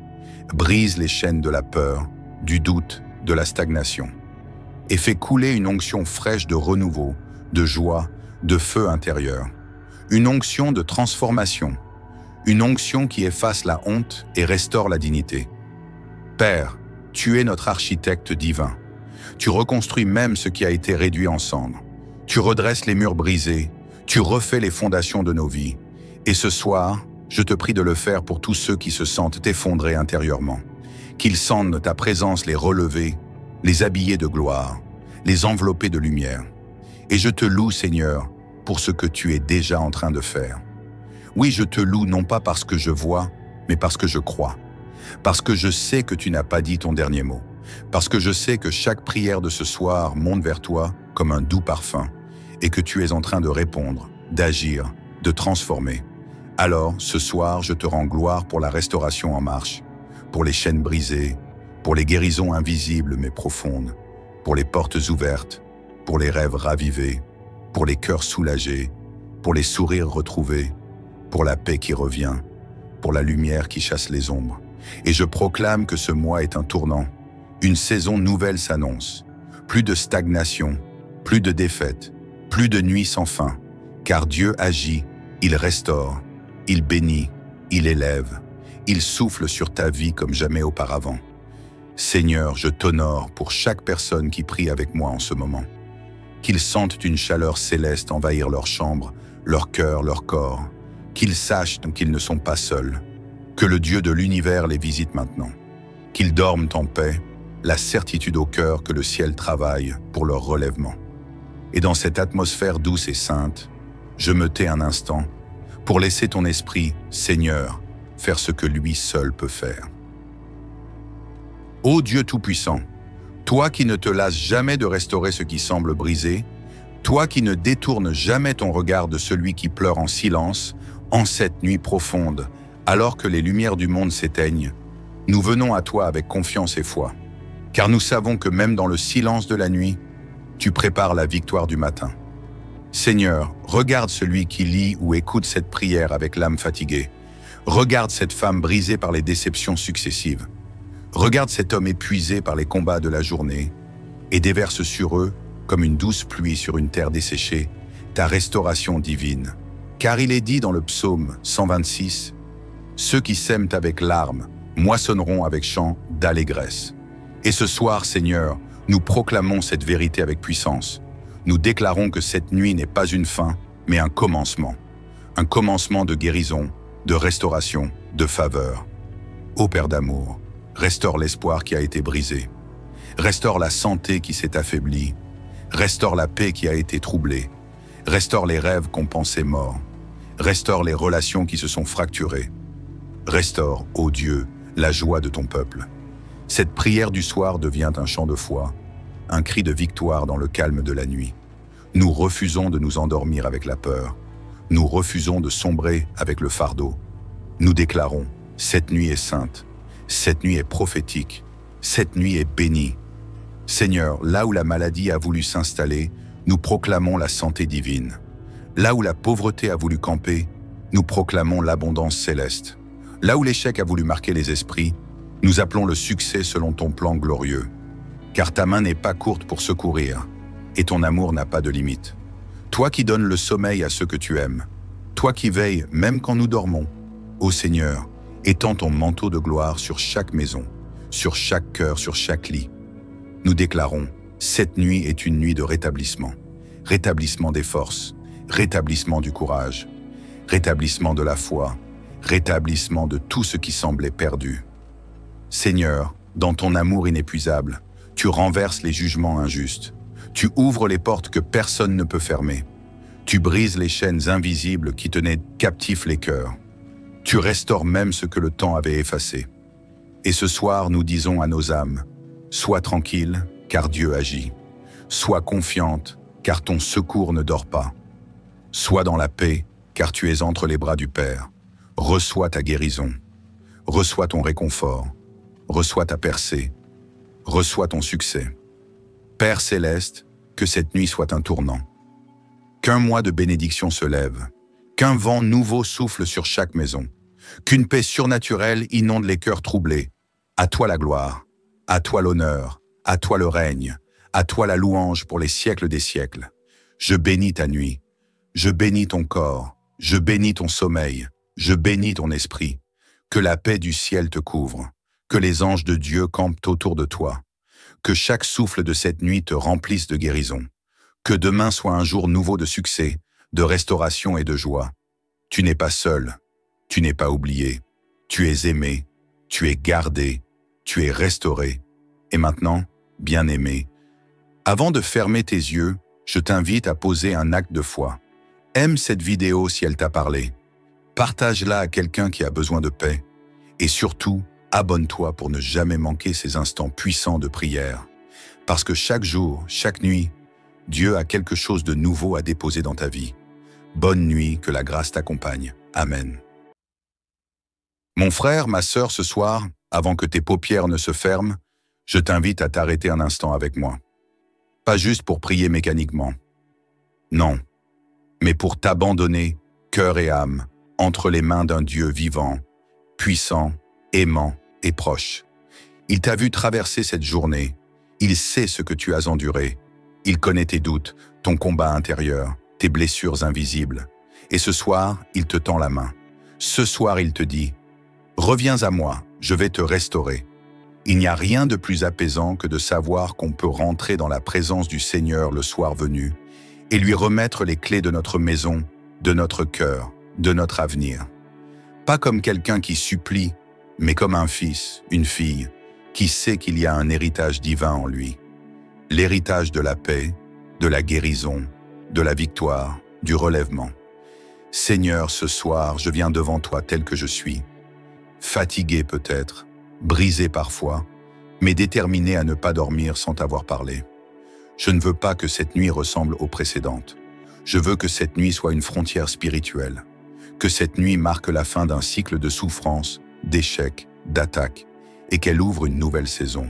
Brise les chaînes de la peur, du doute, de la stagnation. Et fais couler une onction fraîche de renouveau, de joie, de feu intérieur. Une onction de transformation. Une onction qui efface la honte et restaure la dignité. Père, tu es notre architecte divin. Tu reconstruis même ce qui a été réduit en cendres. Tu redresses les murs brisés. Tu refais les fondations de nos vies. Et ce soir, je te prie de le faire pour tous ceux qui se sentent effondrés intérieurement. Qu'ils sentent ta présence les relever, les habiller de gloire, les envelopper de lumière. Et je te loue, Seigneur, pour ce que tu es déjà en train de faire. Oui, je te loue non pas parce que je vois, mais parce que je crois. Parce que je sais que tu n'as pas dit ton dernier mot. Parce que je sais que chaque prière de ce soir monte vers toi comme un doux parfum et que tu es en train de répondre, d'agir, de transformer. Alors, ce soir, je te rends gloire pour la restauration en marche, pour les chaînes brisées, pour les guérisons invisibles mais profondes, pour les portes ouvertes, pour les rêves ravivés, pour les cœurs soulagés, pour les sourires retrouvés, pour la paix qui revient, pour la lumière qui chasse les ombres. Et je proclame que ce mois est un tournant. Une saison nouvelle s'annonce. Plus de stagnation, plus de défaite, plus de nuits sans fin. Car Dieu agit, il restaure, il bénit, il élève, il souffle sur ta vie comme jamais auparavant. Seigneur, je t'honore pour chaque personne qui prie avec moi en ce moment. Qu'ils sentent une chaleur céleste envahir leur chambre, leur cœur, leur corps. Qu'ils sachent qu'ils ne sont pas seuls. Que le Dieu de l'univers les visite maintenant. Qu'ils dorment en paix, la certitude au cœur que le ciel travaille pour leur relèvement. Et dans cette atmosphère douce et sainte, je me tais un instant pour laisser ton esprit, Seigneur, faire ce que lui seul peut faire. Ô Dieu Tout-Puissant, toi qui ne te lasses jamais de restaurer ce qui semble brisé, toi qui ne détournes jamais ton regard de celui qui pleure en silence, en cette nuit profonde, alors que les lumières du monde s'éteignent, nous venons à toi avec confiance et foi, car nous savons que même dans le silence de la nuit, tu prépares la victoire du matin. Seigneur, regarde celui qui lit ou écoute cette prière avec l'âme fatiguée. Regarde cette femme brisée par les déceptions successives. Regarde cet homme épuisé par les combats de la journée et déverse sur eux, comme une douce pluie sur une terre desséchée, ta restauration divine. Car il est dit dans le psaume 126, « Ceux qui sèment avec larmes moissonneront avec chant d'allégresse. » Et ce soir, Seigneur, nous proclamons cette vérité avec puissance. Nous déclarons que cette nuit n'est pas une fin, mais un commencement. Un commencement de guérison, de restauration, de faveur. Ô Père d'amour, restaure l'espoir qui a été brisé. Restaure la santé qui s'est affaiblie. Restaure la paix qui a été troublée. Restaure les rêves qu'on pensait morts. Restaure les relations qui se sont fracturées. Restaure, ô Dieu, la joie de ton peuple. Cette prière du soir devient un chant de foi, un cri de victoire dans le calme de la nuit. Nous refusons de nous endormir avec la peur. Nous refusons de sombrer avec le fardeau. Nous déclarons, cette nuit est sainte. Cette nuit est prophétique. Cette nuit est bénie. Seigneur, là où la maladie a voulu s'installer, nous proclamons la santé divine. Là où la pauvreté a voulu camper, nous proclamons l'abondance céleste. Là où l'échec a voulu marquer les esprits, nous appelons le succès selon ton plan glorieux. Car ta main n'est pas courte pour secourir, et ton amour n'a pas de limite. Toi qui donnes le sommeil à ceux que tu aimes, toi qui veilles même quand nous dormons, ô Seigneur, étends ton manteau de gloire sur chaque maison, sur chaque cœur, sur chaque lit. Nous déclarons, cette nuit est une nuit de rétablissement. Rétablissement des forces, rétablissement du courage, rétablissement de la foi, rétablissement de tout ce qui semblait perdu. Seigneur, dans ton amour inépuisable, tu renverses les jugements injustes. Tu ouvres les portes que personne ne peut fermer. Tu brises les chaînes invisibles qui tenaient captifs les cœurs. Tu restaures même ce que le temps avait effacé. Et ce soir, nous disons à nos âmes, sois tranquille, car Dieu agit. Sois confiante, car ton secours ne dort pas. Sois dans la paix, car tu es entre les bras du Père. Reçois ta guérison. Reçois ton réconfort. Reçois ta percée. Reçois ton succès. Père céleste, que cette nuit soit un tournant. Qu'un mois de bénédiction se lève. Qu'un vent nouveau souffle sur chaque maison. Qu'une paix surnaturelle inonde les cœurs troublés. À toi la gloire. À toi l'honneur. À toi le règne. À toi la louange pour les siècles des siècles. Je bénis ta nuit. Je bénis ton corps. Je bénis ton sommeil. Je bénis ton esprit. Que la paix du ciel te couvre. Que les anges de Dieu campent autour de toi. Que chaque souffle de cette nuit te remplisse de guérison. Que demain soit un jour nouveau de succès, de restauration et de joie. Tu n'es pas seul. Tu n'es pas oublié. Tu es aimé. Tu es gardé. Tu es restauré. Et maintenant, bien-aimé, avant de fermer tes yeux, je t'invite à poser un acte de foi. Aime cette vidéo si elle t'a parlé. Partage-la à quelqu'un qui a besoin de paix. Et surtout, abonne-toi pour ne jamais manquer ces instants puissants de prière. Parce que chaque jour, chaque nuit, Dieu a quelque chose de nouveau à déposer dans ta vie. Bonne nuit, que la grâce t'accompagne. Amen. Mon frère, ma sœur, ce soir, avant que tes paupières ne se ferment, je t'invite à t'arrêter un instant avec moi. Pas juste pour prier mécaniquement. Non, mais pour t'abandonner, cœur et âme, entre les mains d'un Dieu vivant, puissant, aimant et proche. Il t'a vu traverser cette journée. Il sait ce que tu as enduré. Il connaît tes doutes, ton combat intérieur, tes blessures invisibles. Et ce soir, il te tend la main. Ce soir, il te dit « Reviens à moi, je vais te restaurer ». Il n'y a rien de plus apaisant que de savoir qu'on peut rentrer dans la présence du Seigneur le soir venu et lui remettre les clés de notre maison, de notre cœur, de notre avenir. Pas comme quelqu'un qui supplie, mais comme un fils, une fille, qui sait qu'il y a un héritage divin en lui. L'héritage de la paix, de la guérison, de la victoire, du relèvement. Seigneur, ce soir, je viens devant toi tel que je suis. Fatigué peut-être, brisé parfois, mais déterminé à ne pas dormir sans t'avoir parlé. Je ne veux pas que cette nuit ressemble aux précédentes. Je veux que cette nuit soit une frontière spirituelle, que cette nuit marque la fin d'un cycle de souffrance, d'échecs, d'attaques, et qu'elle ouvre une nouvelle saison,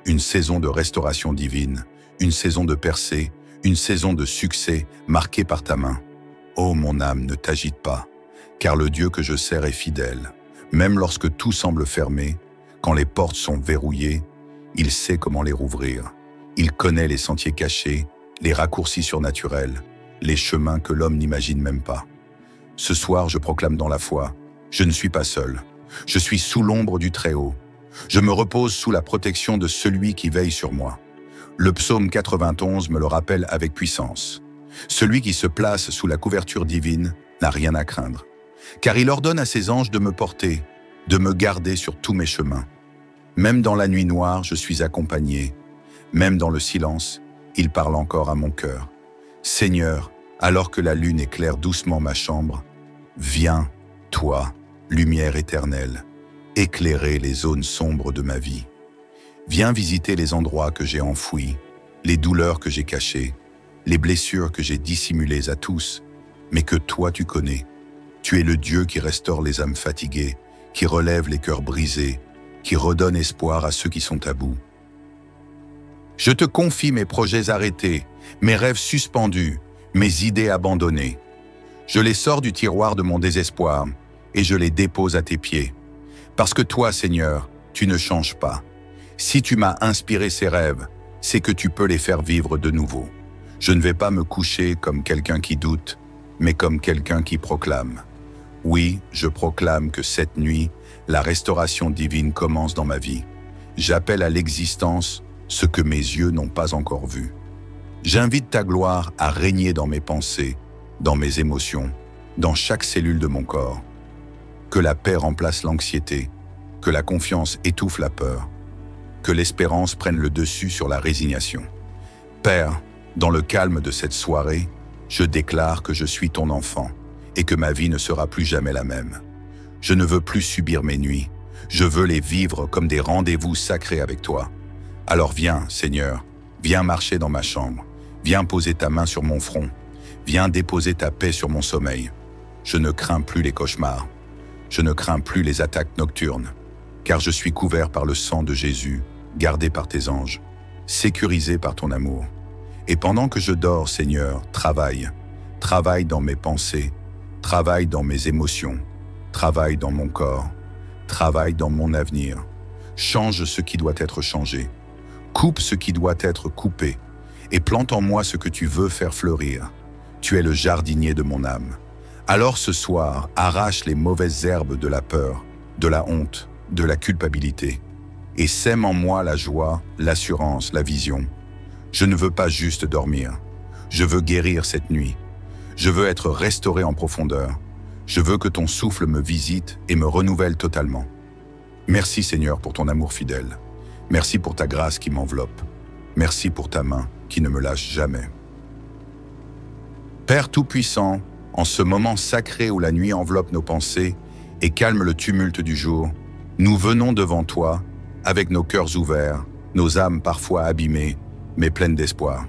une saison de restauration divine, une saison de percée, une saison de succès marquée par ta main. Ô mon âme, ne t'agite pas, car le Dieu que je sers est fidèle. Même lorsque tout semble fermé, quand les portes sont verrouillées, il sait comment les rouvrir. Il connaît les sentiers cachés, les raccourcis surnaturels, les chemins que l'homme n'imagine même pas. Ce soir, je proclame dans la foi, je ne suis pas seul. Je suis sous l'ombre du Très-Haut. Je me repose sous la protection de celui qui veille sur moi. Le psaume 91 me le rappelle avec puissance. Celui qui se place sous la couverture divine n'a rien à craindre, car il ordonne à ses anges de me porter, de me garder sur tous mes chemins. Même dans la nuit noire, je suis accompagné. Même dans le silence, il parle encore à mon cœur. Seigneur, alors que la lune éclaire doucement ma chambre, viens, toi, lumière éternelle, éclairer les zones sombres de ma vie. Viens visiter les endroits que j'ai enfouis, les douleurs que j'ai cachées, les blessures que j'ai dissimulées à tous, mais que toi tu connais. Tu es le Dieu qui restaure les âmes fatiguées, qui relève les cœurs brisés, qui redonne espoir à ceux qui sont à bout. Je te confie mes projets arrêtés, mes rêves suspendus, mes idées abandonnées. Je les sors du tiroir de mon désespoir et je les dépose à tes pieds. Parce que toi, Seigneur, tu ne changes pas. Si tu m'as inspiré ces rêves, c'est que tu peux les faire vivre de nouveau. Je ne vais pas me coucher comme quelqu'un qui doute, mais comme quelqu'un qui proclame. Oui, je proclame que cette nuit, la restauration divine commence dans ma vie. J'appelle à l'existence ce que mes yeux n'ont pas encore vu. J'invite ta gloire à régner dans mes pensées, dans mes émotions, dans chaque cellule de mon corps. Que la paix remplace l'anxiété, que la confiance étouffe la peur, que l'espérance prenne le dessus sur la résignation. Père, dans le calme de cette soirée, je déclare que je suis ton enfant et que ma vie ne sera plus jamais la même. Je ne veux plus subir mes nuits, je veux les vivre comme des rendez-vous sacrés avec toi. Alors viens, Seigneur, viens marcher dans ma chambre, viens poser ta main sur mon front, viens déposer ta paix sur mon sommeil. Je ne crains plus les cauchemars, je ne crains plus les attaques nocturnes, car je suis couvert par le sang de Jésus, gardé par tes anges, sécurisé par ton amour. Et pendant que je dors, Seigneur, travaille dans mes pensées, travaille dans mes émotions, travaille dans mon corps, travaille dans mon avenir. Change ce qui doit être changé, coupe ce qui doit être coupé, et plante en moi ce que tu veux faire fleurir. Tu es le jardinier de mon âme. Alors ce soir, arrache les mauvaises herbes de la peur, de la honte, de la culpabilité, et sème en moi la joie, l'assurance, la vision. Je ne veux pas juste dormir, je veux guérir cette nuit. Je veux être restauré en profondeur. Je veux que ton souffle me visite et me renouvelle totalement. Merci Seigneur pour ton amour fidèle. Merci pour ta grâce qui m'enveloppe. Merci pour ta main qui ne me lâche jamais. Père Tout-Puissant, en ce moment sacré où la nuit enveloppe nos pensées et calme le tumulte du jour, nous venons devant toi avec nos cœurs ouverts, nos âmes parfois abîmées, mais pleines d'espoir.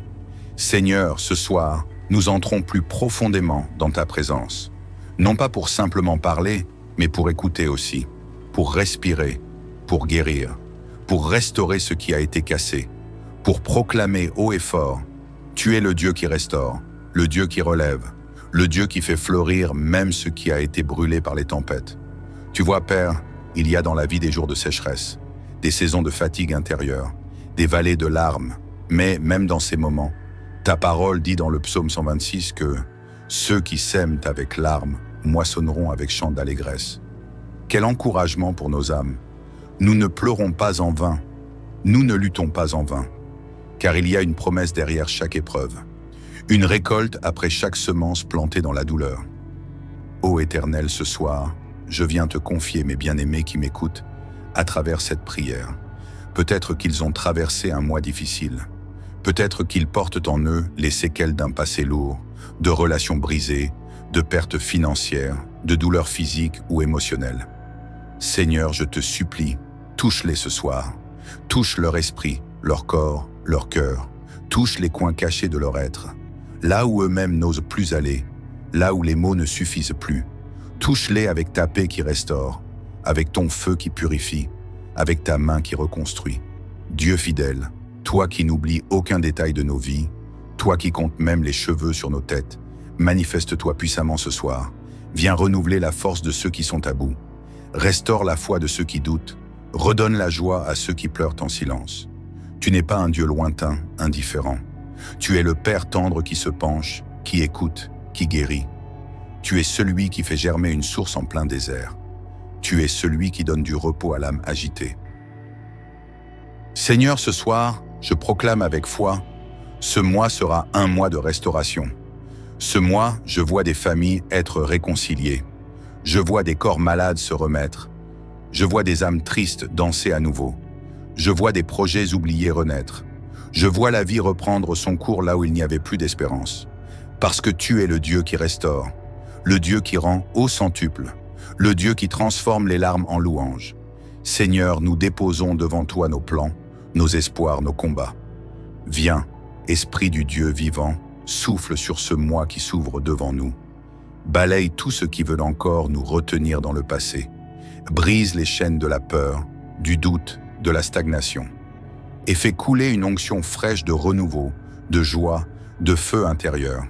Seigneur, ce soir, nous entrons plus profondément dans ta présence. Non pas pour simplement parler, mais pour écouter aussi, pour respirer, pour guérir, pour restaurer ce qui a été cassé, pour proclamer haut et fort, tu es le Dieu qui restaure, le Dieu qui relève, le Dieu qui fait fleurir même ce qui a été brûlé par les tempêtes. Tu vois, Père, il y a dans la vie des jours de sécheresse, des saisons de fatigue intérieure, des vallées de larmes, mais même dans ces moments, ta parole dit dans le psaume 126 que « Ceux qui sèment avec larmes moissonneront avec chant d'allégresse ». Quel encouragement pour nos âmes! Nous ne pleurons pas en vain, nous ne luttons pas en vain, car il y a une promesse derrière chaque épreuve, une récolte après chaque semence plantée dans la douleur. Ô Éternel, ce soir, je viens te confier mes bien-aimés qui m'écoutent à travers cette prière. Peut-être qu'ils ont traversé un mois difficile, peut-être qu'ils portent en eux les séquelles d'un passé lourd, de relations brisées, de pertes financières, de douleurs physiques ou émotionnelles. Seigneur, je te supplie, touche-les ce soir, touche leur esprit, leur corps, leur cœur, touche les coins cachés de leur être, là où eux-mêmes n'osent plus aller, là où les mots ne suffisent plus. Touche-les avec ta paix qui restaure, avec ton feu qui purifie, avec ta main qui reconstruit. Dieu fidèle, toi qui n'oublies aucun détail de nos vies, toi qui comptes même les cheveux sur nos têtes, manifeste-toi puissamment ce soir. Viens renouveler la force de ceux qui sont à bout. Restaure la foi de ceux qui doutent. Redonne la joie à ceux qui pleurent en silence. Tu n'es pas un Dieu lointain, indifférent. Tu es le Père tendre qui se penche, qui écoute, qui guérit. Tu es celui qui fait germer une source en plein désert. Tu es celui qui donne du repos à l'âme agitée. Seigneur, ce soir, je proclame avec foi, ce mois sera un mois de restauration. Ce mois, je vois des familles être réconciliées. Je vois des corps malades se remettre. Je vois des âmes tristes danser à nouveau. Je vois des projets oubliés renaître. Je vois la vie reprendre son cours là où il n'y avait plus d'espérance. Parce que tu es le Dieu qui restaure, le Dieu qui rend au centuple, le Dieu qui transforme les larmes en louanges. Seigneur, nous déposons devant toi nos plans, nos espoirs, nos combats. Viens, Esprit du Dieu vivant, souffle sur ce mois qui s'ouvre devant nous. Balaye tout ce qui veut encore nous retenir dans le passé. Brise les chaînes de la peur, du doute, de la stagnation. Et fais couler une onction fraîche de renouveau, de joie, de feu intérieur.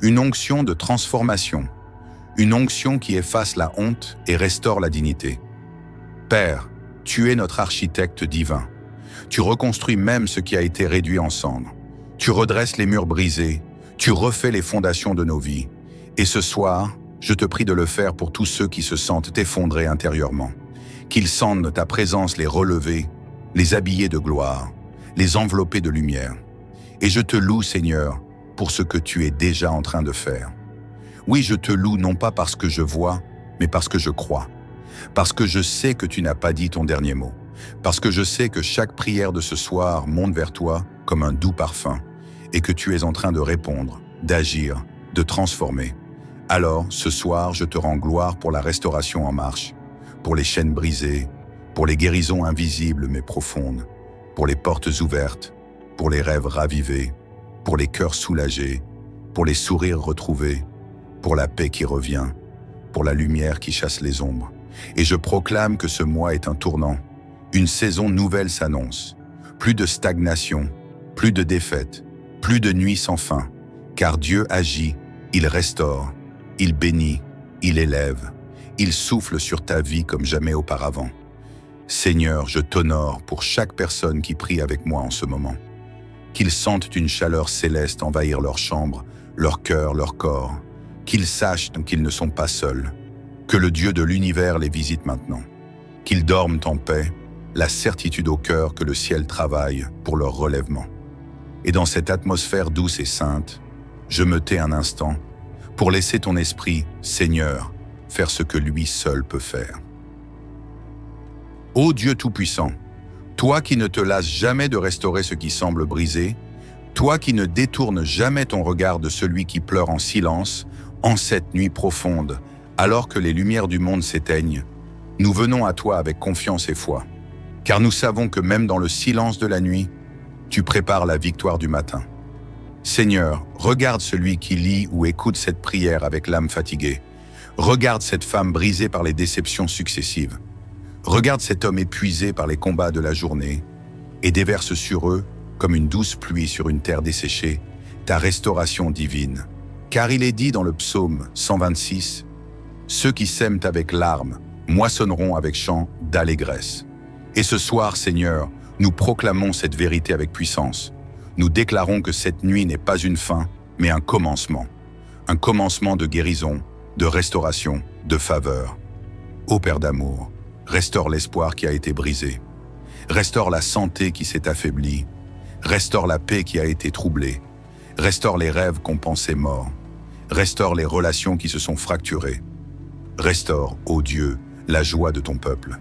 Une onction de transformation. Une onction qui efface la honte et restaure la dignité. Père, tu es notre architecte divin. Tu reconstruis même ce qui a été réduit en cendres. Tu redresses les murs brisés. Tu refais les fondations de nos vies. Et ce soir, je te prie de le faire pour tous ceux qui se sentent effondrés intérieurement. Qu'ils sentent ta présence les relever, les habiller de gloire, les envelopper de lumière. Et je te loue, Seigneur, pour ce que tu es déjà en train de faire. Oui, je te loue non pas parce que je vois, mais parce que je crois. Parce que je sais que tu n'as pas dit ton dernier mot. Parce que je sais que chaque prière de ce soir monte vers toi comme un doux parfum et que tu es en train de répondre, d'agir, de transformer. Alors, ce soir, je te rends gloire pour la restauration en marche, pour les chaînes brisées, pour les guérisons invisibles mais profondes, pour les portes ouvertes, pour les rêves ravivés, pour les cœurs soulagés, pour les sourires retrouvés, pour la paix qui revient, pour la lumière qui chasse les ombres. Et je proclame que ce mois est un tournant. Une saison nouvelle s'annonce. Plus de stagnation, plus de défaite, plus de nuits sans fin. Car Dieu agit, il restaure, il bénit, il élève, il souffle sur ta vie comme jamais auparavant. Seigneur, je t'honore pour chaque personne qui prie avec moi en ce moment. Qu'ils sentent une chaleur céleste envahir leur chambre, leur cœur, leur corps. Qu'ils sachent qu'ils ne sont pas seuls. Que le Dieu de l'univers les visite maintenant. Qu'ils dorment en paix, la certitude au cœur que le ciel travaille pour leur relèvement. Et dans cette atmosphère douce et sainte, je me tais un instant pour laisser ton esprit, Seigneur, faire ce que lui seul peut faire. Ô Dieu Tout-Puissant, Toi qui ne te lasses jamais de restaurer ce qui semble brisé, toi qui ne détournes jamais ton regard de celui qui pleure en silence, en cette nuit profonde, alors que les lumières du monde s'éteignent, nous venons à toi avec confiance et foi, car nous savons que même dans le silence de la nuit, tu prépares la victoire du matin. Seigneur, regarde celui qui lit ou écoute cette prière avec l'âme fatiguée. Regarde cette femme brisée par les déceptions successives. Regarde cet homme épuisé par les combats de la journée et déverse sur eux, comme une douce pluie sur une terre desséchée, ta restauration divine. Car il est dit dans le psaume 126, « Ceux qui sèment avec larmes moissonneront avec chant d'allégresse. » Et ce soir, Seigneur, nous proclamons cette vérité avec puissance. Nous déclarons que cette nuit n'est pas une fin, mais un commencement de guérison, de restauration, de faveur. Ô Père d'amour, restaure l'espoir qui a été brisé. Restaure la santé qui s'est affaiblie. Restaure la paix qui a été troublée. Restaure les rêves qu'on pensait morts. Restaure les relations qui se sont fracturées. Restaure, ô Dieu, la joie de ton peuple.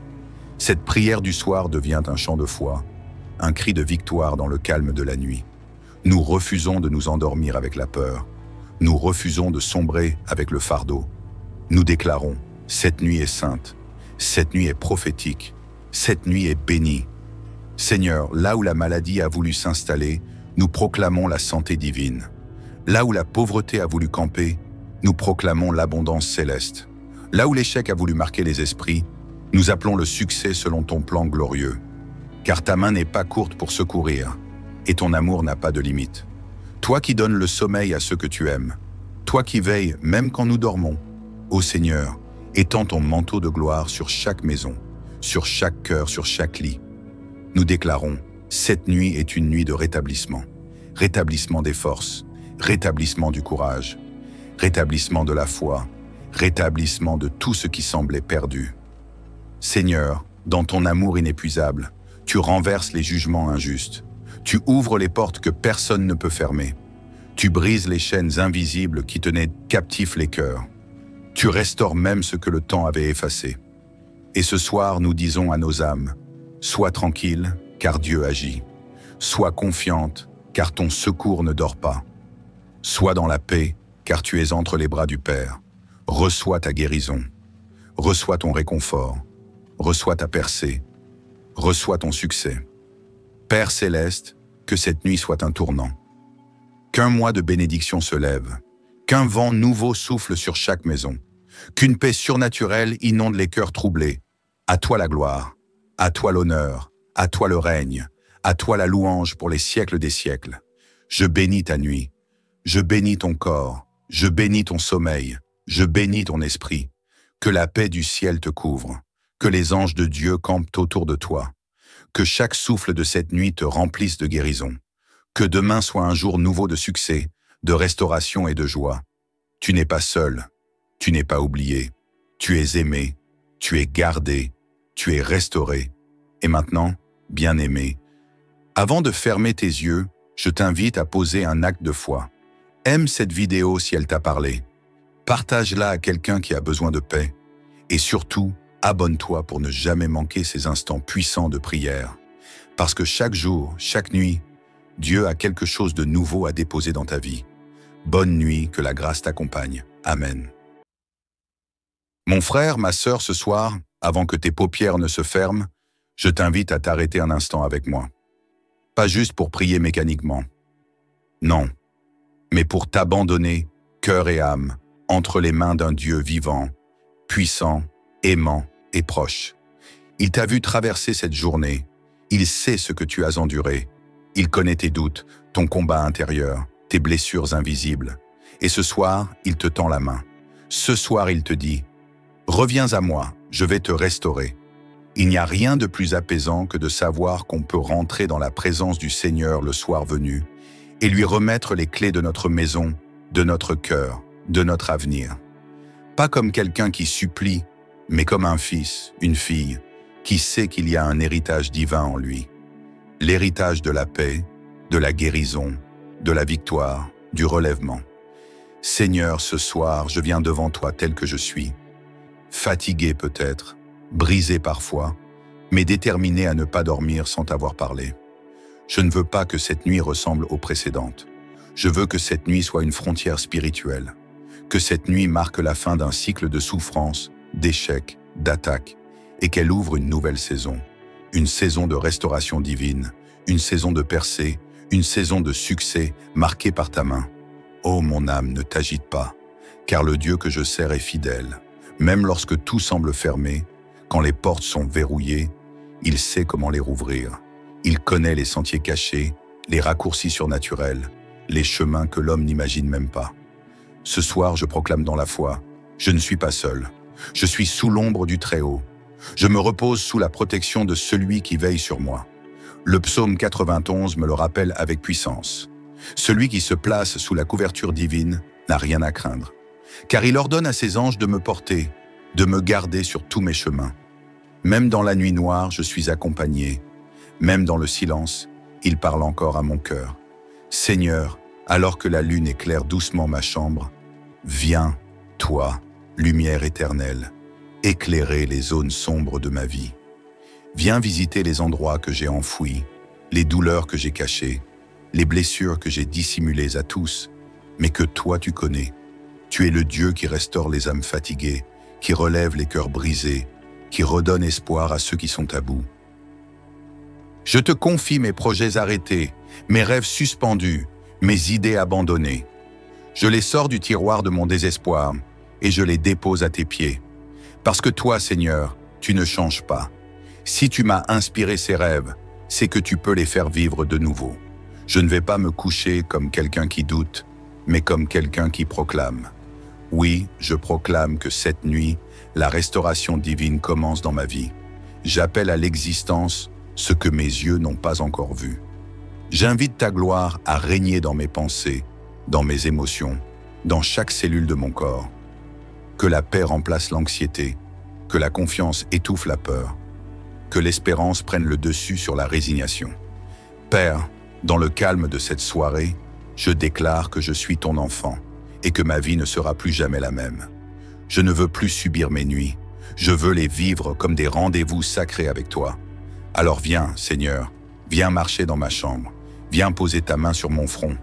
Cette prière du soir devient un chant de foi, un cri de victoire dans le calme de la nuit. Nous refusons de nous endormir avec la peur. Nous refusons de sombrer avec le fardeau. Nous déclarons, cette nuit est sainte, cette nuit est prophétique, cette nuit est bénie. Seigneur, là où la maladie a voulu s'installer, nous proclamons la santé divine. Là où la pauvreté a voulu camper, nous proclamons l'abondance céleste. Là où l'échec a voulu marquer les esprits, nous appelons le succès selon ton plan glorieux. Car ta main n'est pas courte pour secourir, et ton amour n'a pas de limite. Toi qui donnes le sommeil à ceux que tu aimes, toi qui veilles même quand nous dormons, ô Seigneur, étends ton manteau de gloire sur chaque maison, sur chaque cœur, sur chaque lit. Nous déclarons, cette nuit est une nuit de rétablissement, rétablissement des forces, rétablissement du courage, rétablissement de la foi, rétablissement de tout ce qui semblait perdu. Seigneur, dans ton amour inépuisable, tu renverses les jugements injustes. Tu ouvres les portes que personne ne peut fermer. Tu brises les chaînes invisibles qui tenaient captifs les cœurs. Tu restaures même ce que le temps avait effacé. Et ce soir, nous disons à nos âmes, sois tranquille, car Dieu agit. Sois confiante, car ton secours ne dort pas. Sois dans la paix, car tu es entre les bras du Père. Reçois ta guérison. Reçois ton réconfort. Reçois ta percée. Reçois ton succès. Père céleste, que cette nuit soit un tournant. Qu'un mois de bénédiction se lève. Qu'un vent nouveau souffle sur chaque maison. Qu'une paix surnaturelle inonde les cœurs troublés. À toi la gloire. À toi l'honneur. À toi le règne. À toi la louange pour les siècles des siècles. Je bénis ta nuit. Je bénis ton corps. Je bénis ton sommeil. Je bénis ton esprit. Que la paix du ciel te couvre. Que les anges de Dieu campent autour de toi. Que chaque souffle de cette nuit te remplisse de guérison. Que demain soit un jour nouveau de succès, de restauration et de joie. Tu n'es pas seul, tu n'es pas oublié. Tu es aimé, tu es gardé, tu es restauré. Et maintenant, bien-aimé, avant de fermer tes yeux, je t'invite à poser un acte de foi. Aime cette vidéo si elle t'a parlé. Partage-la à quelqu'un qui a besoin de paix. Et surtout, abonne-toi pour ne jamais manquer ces instants puissants de prière. Parce que chaque jour, chaque nuit, Dieu a quelque chose de nouveau à déposer dans ta vie. Bonne nuit, que la grâce t'accompagne. Amen. Mon frère, ma sœur, ce soir, avant que tes paupières ne se ferment, je t'invite à t'arrêter un instant avec moi. Pas juste pour prier mécaniquement. Non, mais pour t'abandonner, cœur et âme, entre les mains d'un Dieu vivant, puissant, aimant et proche. Il t'a vu traverser cette journée. Il sait ce que tu as enduré. Il connaît tes doutes, ton combat intérieur, tes blessures invisibles. Et ce soir, il te tend la main. Ce soir, il te dit « Reviens à moi, je vais te restaurer ». Il n'y a rien de plus apaisant que de savoir qu'on peut rentrer dans la présence du Seigneur le soir venu et lui remettre les clés de notre maison, de notre cœur, de notre avenir. Pas comme quelqu'un qui supplie, mais comme un fils, une fille, qui sait qu'il y a un héritage divin en lui. L'héritage de la paix, de la guérison, de la victoire, du relèvement. Seigneur, ce soir, je viens devant toi tel que je suis. Fatigué peut-être, brisé parfois, mais déterminé à ne pas dormir sans t'avoir parlé. Je ne veux pas que cette nuit ressemble aux précédentes. Je veux que cette nuit soit une frontière spirituelle, que cette nuit marque la fin d'un cycle de souffrance, d'échecs, d'attaques, et qu'elle ouvre une nouvelle saison, une saison de restauration divine, une saison de percée, une saison de succès marquée par ta main. Oh mon âme, ne t'agite pas, car le Dieu que je sers est fidèle. Même lorsque tout semble fermé, quand les portes sont verrouillées, il sait comment les rouvrir. Il connaît les sentiers cachés, les raccourcis surnaturels, les chemins que l'homme n'imagine même pas. Ce soir, je proclame dans la foi, je ne suis pas seul. Je suis sous l'ombre du Très-Haut. Je me repose sous la protection de celui qui veille sur moi. Le psaume 91 me le rappelle avec puissance. Celui qui se place sous la couverture divine n'a rien à craindre, car il ordonne à ses anges de me porter, de me garder sur tous mes chemins. Même dans la nuit noire, je suis accompagné. Même dans le silence, il parle encore à mon cœur. Seigneur, alors que la lune éclaire doucement ma chambre, viens, toi, lumière éternelle, éclairer les zones sombres de ma vie. Viens visiter les endroits que j'ai enfouis, les douleurs que j'ai cachées, les blessures que j'ai dissimulées à tous, mais que toi tu connais. Tu es le Dieu qui restaure les âmes fatiguées, qui relève les cœurs brisés, qui redonne espoir à ceux qui sont à bout. Je te confie mes projets arrêtés, mes rêves suspendus, mes idées abandonnées. Je les sors du tiroir de mon désespoir et je les dépose à tes pieds. Parce que toi, Seigneur, tu ne changes pas. Si tu m'as inspiré ces rêves, c'est que tu peux les faire vivre de nouveau. Je ne vais pas me coucher comme quelqu'un qui doute, mais comme quelqu'un qui proclame. Oui, je proclame que cette nuit, la restauration divine commence dans ma vie. J'appelle à l'existence ce que mes yeux n'ont pas encore vu. J'invite ta gloire à régner dans mes pensées, dans mes émotions, dans chaque cellule de mon corps. Que la paix remplace l'anxiété, que la confiance étouffe la peur, que l'espérance prenne le dessus sur la résignation. Père, dans le calme de cette soirée, je déclare que je suis ton enfant et que ma vie ne sera plus jamais la même. Je ne veux plus subir mes nuits, je veux les vivre comme des rendez-vous sacrés avec toi. Alors viens, Seigneur, viens marcher dans ma chambre, viens poser ta main sur mon front,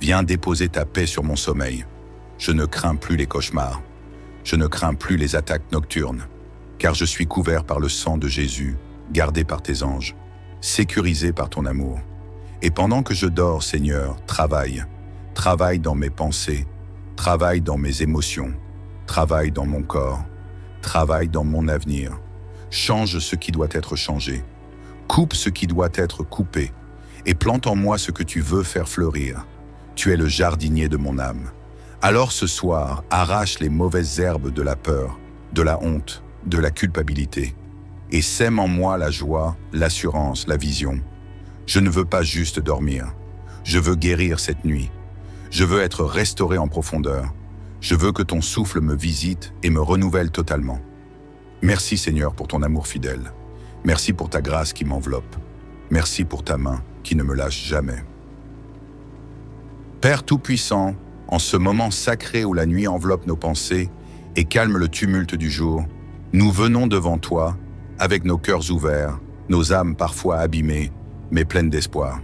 viens déposer ta paix sur mon sommeil. Je ne crains plus les cauchemars, je ne crains plus les attaques nocturnes, car je suis couvert par le sang de Jésus, gardé par tes anges, sécurisé par ton amour. Et pendant que je dors, Seigneur, travaille dans mes pensées, travaille dans mes émotions, travaille dans mon corps, travaille dans mon avenir. Change ce qui doit être changé, coupe ce qui doit être coupé, et plante en moi ce que tu veux faire fleurir. Tu es le jardinier de mon âme. Alors ce soir, arrache les mauvaises herbes de la peur, de la honte, de la culpabilité, et sème en moi la joie, l'assurance, la vision. Je ne veux pas juste dormir, je veux guérir cette nuit. Je veux être restauré en profondeur. Je veux que ton souffle me visite et me renouvelle totalement. Merci Seigneur pour ton amour fidèle. Merci pour ta grâce qui m'enveloppe. Merci pour ta main qui ne me lâche jamais. Père Tout-Puissant, en ce moment sacré où la nuit enveloppe nos pensées et calme le tumulte du jour, nous venons devant toi avec nos cœurs ouverts, nos âmes parfois abîmées, mais pleines d'espoir.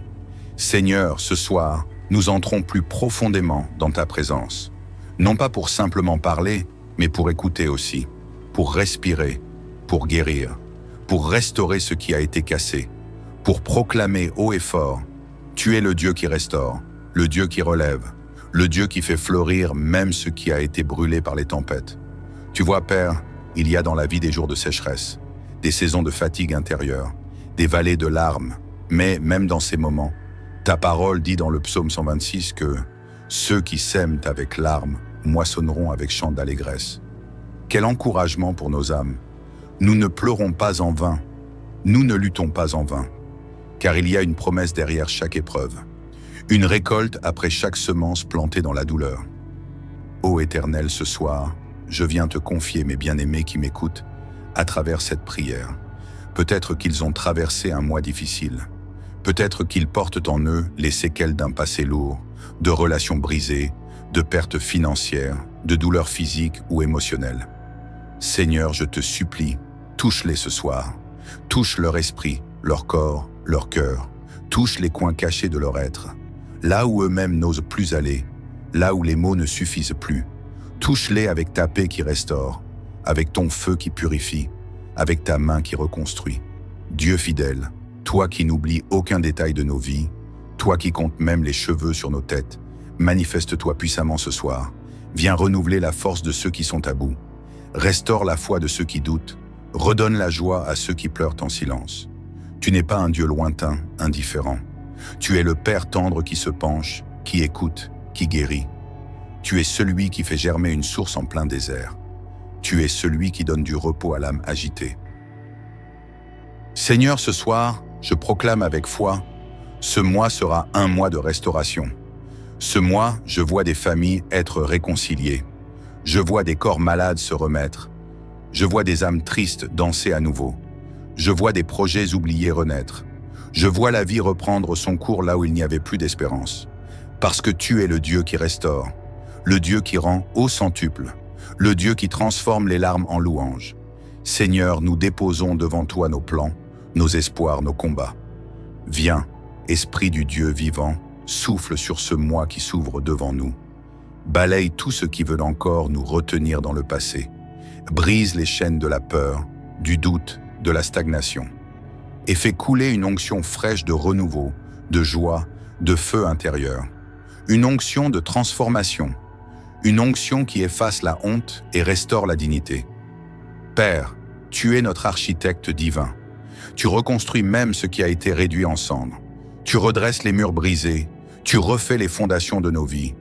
Seigneur, ce soir, nous entrons plus profondément dans ta présence. Non pas pour simplement parler, mais pour écouter aussi, pour respirer, pour guérir, pour restaurer ce qui a été cassé, pour proclamer haut et fort, tu es le Dieu qui restaure, le Dieu qui relève, le Dieu qui fait fleurir même ce qui a été brûlé par les tempêtes. Tu vois, Père, il y a dans la vie des jours de sécheresse, des saisons de fatigue intérieure, des vallées de larmes, mais même dans ces moments, ta parole dit dans le psaume 126 que ceux qui sèment avec larmes moissonneront avec chant d'allégresse. Quel encouragement pour nos âmes. Nous ne pleurons pas en vain, nous ne luttons pas en vain, car il y a une promesse derrière chaque épreuve, une récolte après chaque semence plantée dans la douleur. Ô Éternel, ce soir, je viens te confier mes bien-aimés qui m'écoutent à travers cette prière. Peut-être qu'ils ont traversé un mois difficile. Peut-être qu'ils portent en eux les séquelles d'un passé lourd, de relations brisées, de pertes financières, de douleurs physiques ou émotionnelles. Seigneur, je te supplie, touche-les ce soir. Touche leur esprit, leur corps, leur cœur. Touche les coins cachés de leur être, là où eux-mêmes n'osent plus aller, là où les mots ne suffisent plus. Touche-les avec ta paix qui restaure, avec ton feu qui purifie, avec ta main qui reconstruit. Dieu fidèle, toi qui n'oublies aucun détail de nos vies, toi qui comptes même les cheveux sur nos têtes, manifeste-toi puissamment ce soir. Viens renouveler la force de ceux qui sont à bout. Restaure la foi de ceux qui doutent. Redonne la joie à ceux qui pleurent en silence. Tu n'es pas un Dieu lointain, indifférent. Tu es le Père tendre qui se penche, qui écoute, qui guérit. Tu es celui qui fait germer une source en plein désert. Tu es celui qui donne du repos à l'âme agitée. Seigneur, ce soir, je proclame avec foi, ce mois sera un mois de restauration. Ce mois, je vois des familles être réconciliées. Je vois des corps malades se remettre. Je vois des âmes tristes danser à nouveau. Je vois des projets oubliés renaître. Je vois la vie reprendre son cours là où il n'y avait plus d'espérance. Parce que tu es le Dieu qui restaure, le Dieu qui rend au centuple, le Dieu qui transforme les larmes en louanges. Seigneur, nous déposons devant toi nos plans, nos espoirs, nos combats. Viens, Esprit du Dieu vivant, souffle sur ce mois qui s'ouvre devant nous. Balaye tout ce qui veut encore nous retenir dans le passé. Brise les chaînes de la peur, du doute, de la stagnation. Et fais couler une onction fraîche de renouveau, de joie, de feu intérieur. Une onction de transformation. Une onction qui efface la honte et restaure la dignité. Père, tu es notre architecte divin. Tu reconstruis même ce qui a été réduit en cendres. Tu redresses les murs brisés. Tu refais les fondations de nos vies.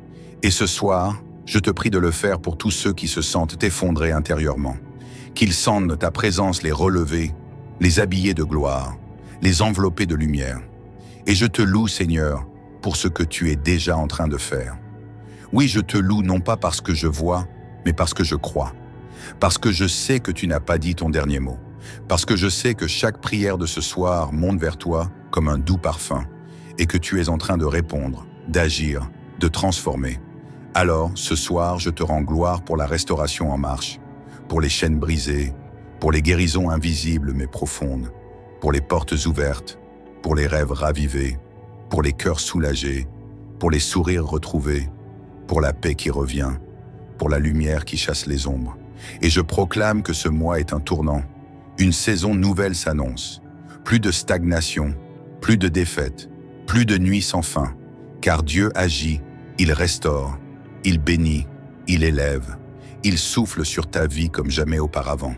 Et ce soir, je te prie de le faire pour tous ceux qui se sentent effondrés intérieurement. Qu'ils sentent ta présence les relever, les habiller de gloire, les envelopper de lumière. Et je te loue, Seigneur, pour ce que tu es déjà en train de faire. Oui, je te loue non pas parce que je vois, mais parce que je crois. Parce que je sais que tu n'as pas dit ton dernier mot. Parce que je sais que chaque prière de ce soir monte vers toi comme un doux parfum et que tu es en train de répondre, d'agir, de transformer. Alors, ce soir, je te rends gloire pour la restauration en marche, pour les chaînes brisées, pour les guérisons invisibles mais profondes, pour les portes ouvertes, pour les rêves ravivés, pour les cœurs soulagés, pour les sourires retrouvés, pour la paix qui revient, pour la lumière qui chasse les ombres. Et je proclame que ce mois est un tournant. Une saison nouvelle s'annonce. Plus de stagnation, plus de défaite, plus de nuits sans fin. Car Dieu agit, il restaure, il bénit, il élève, il souffle sur ta vie comme jamais auparavant.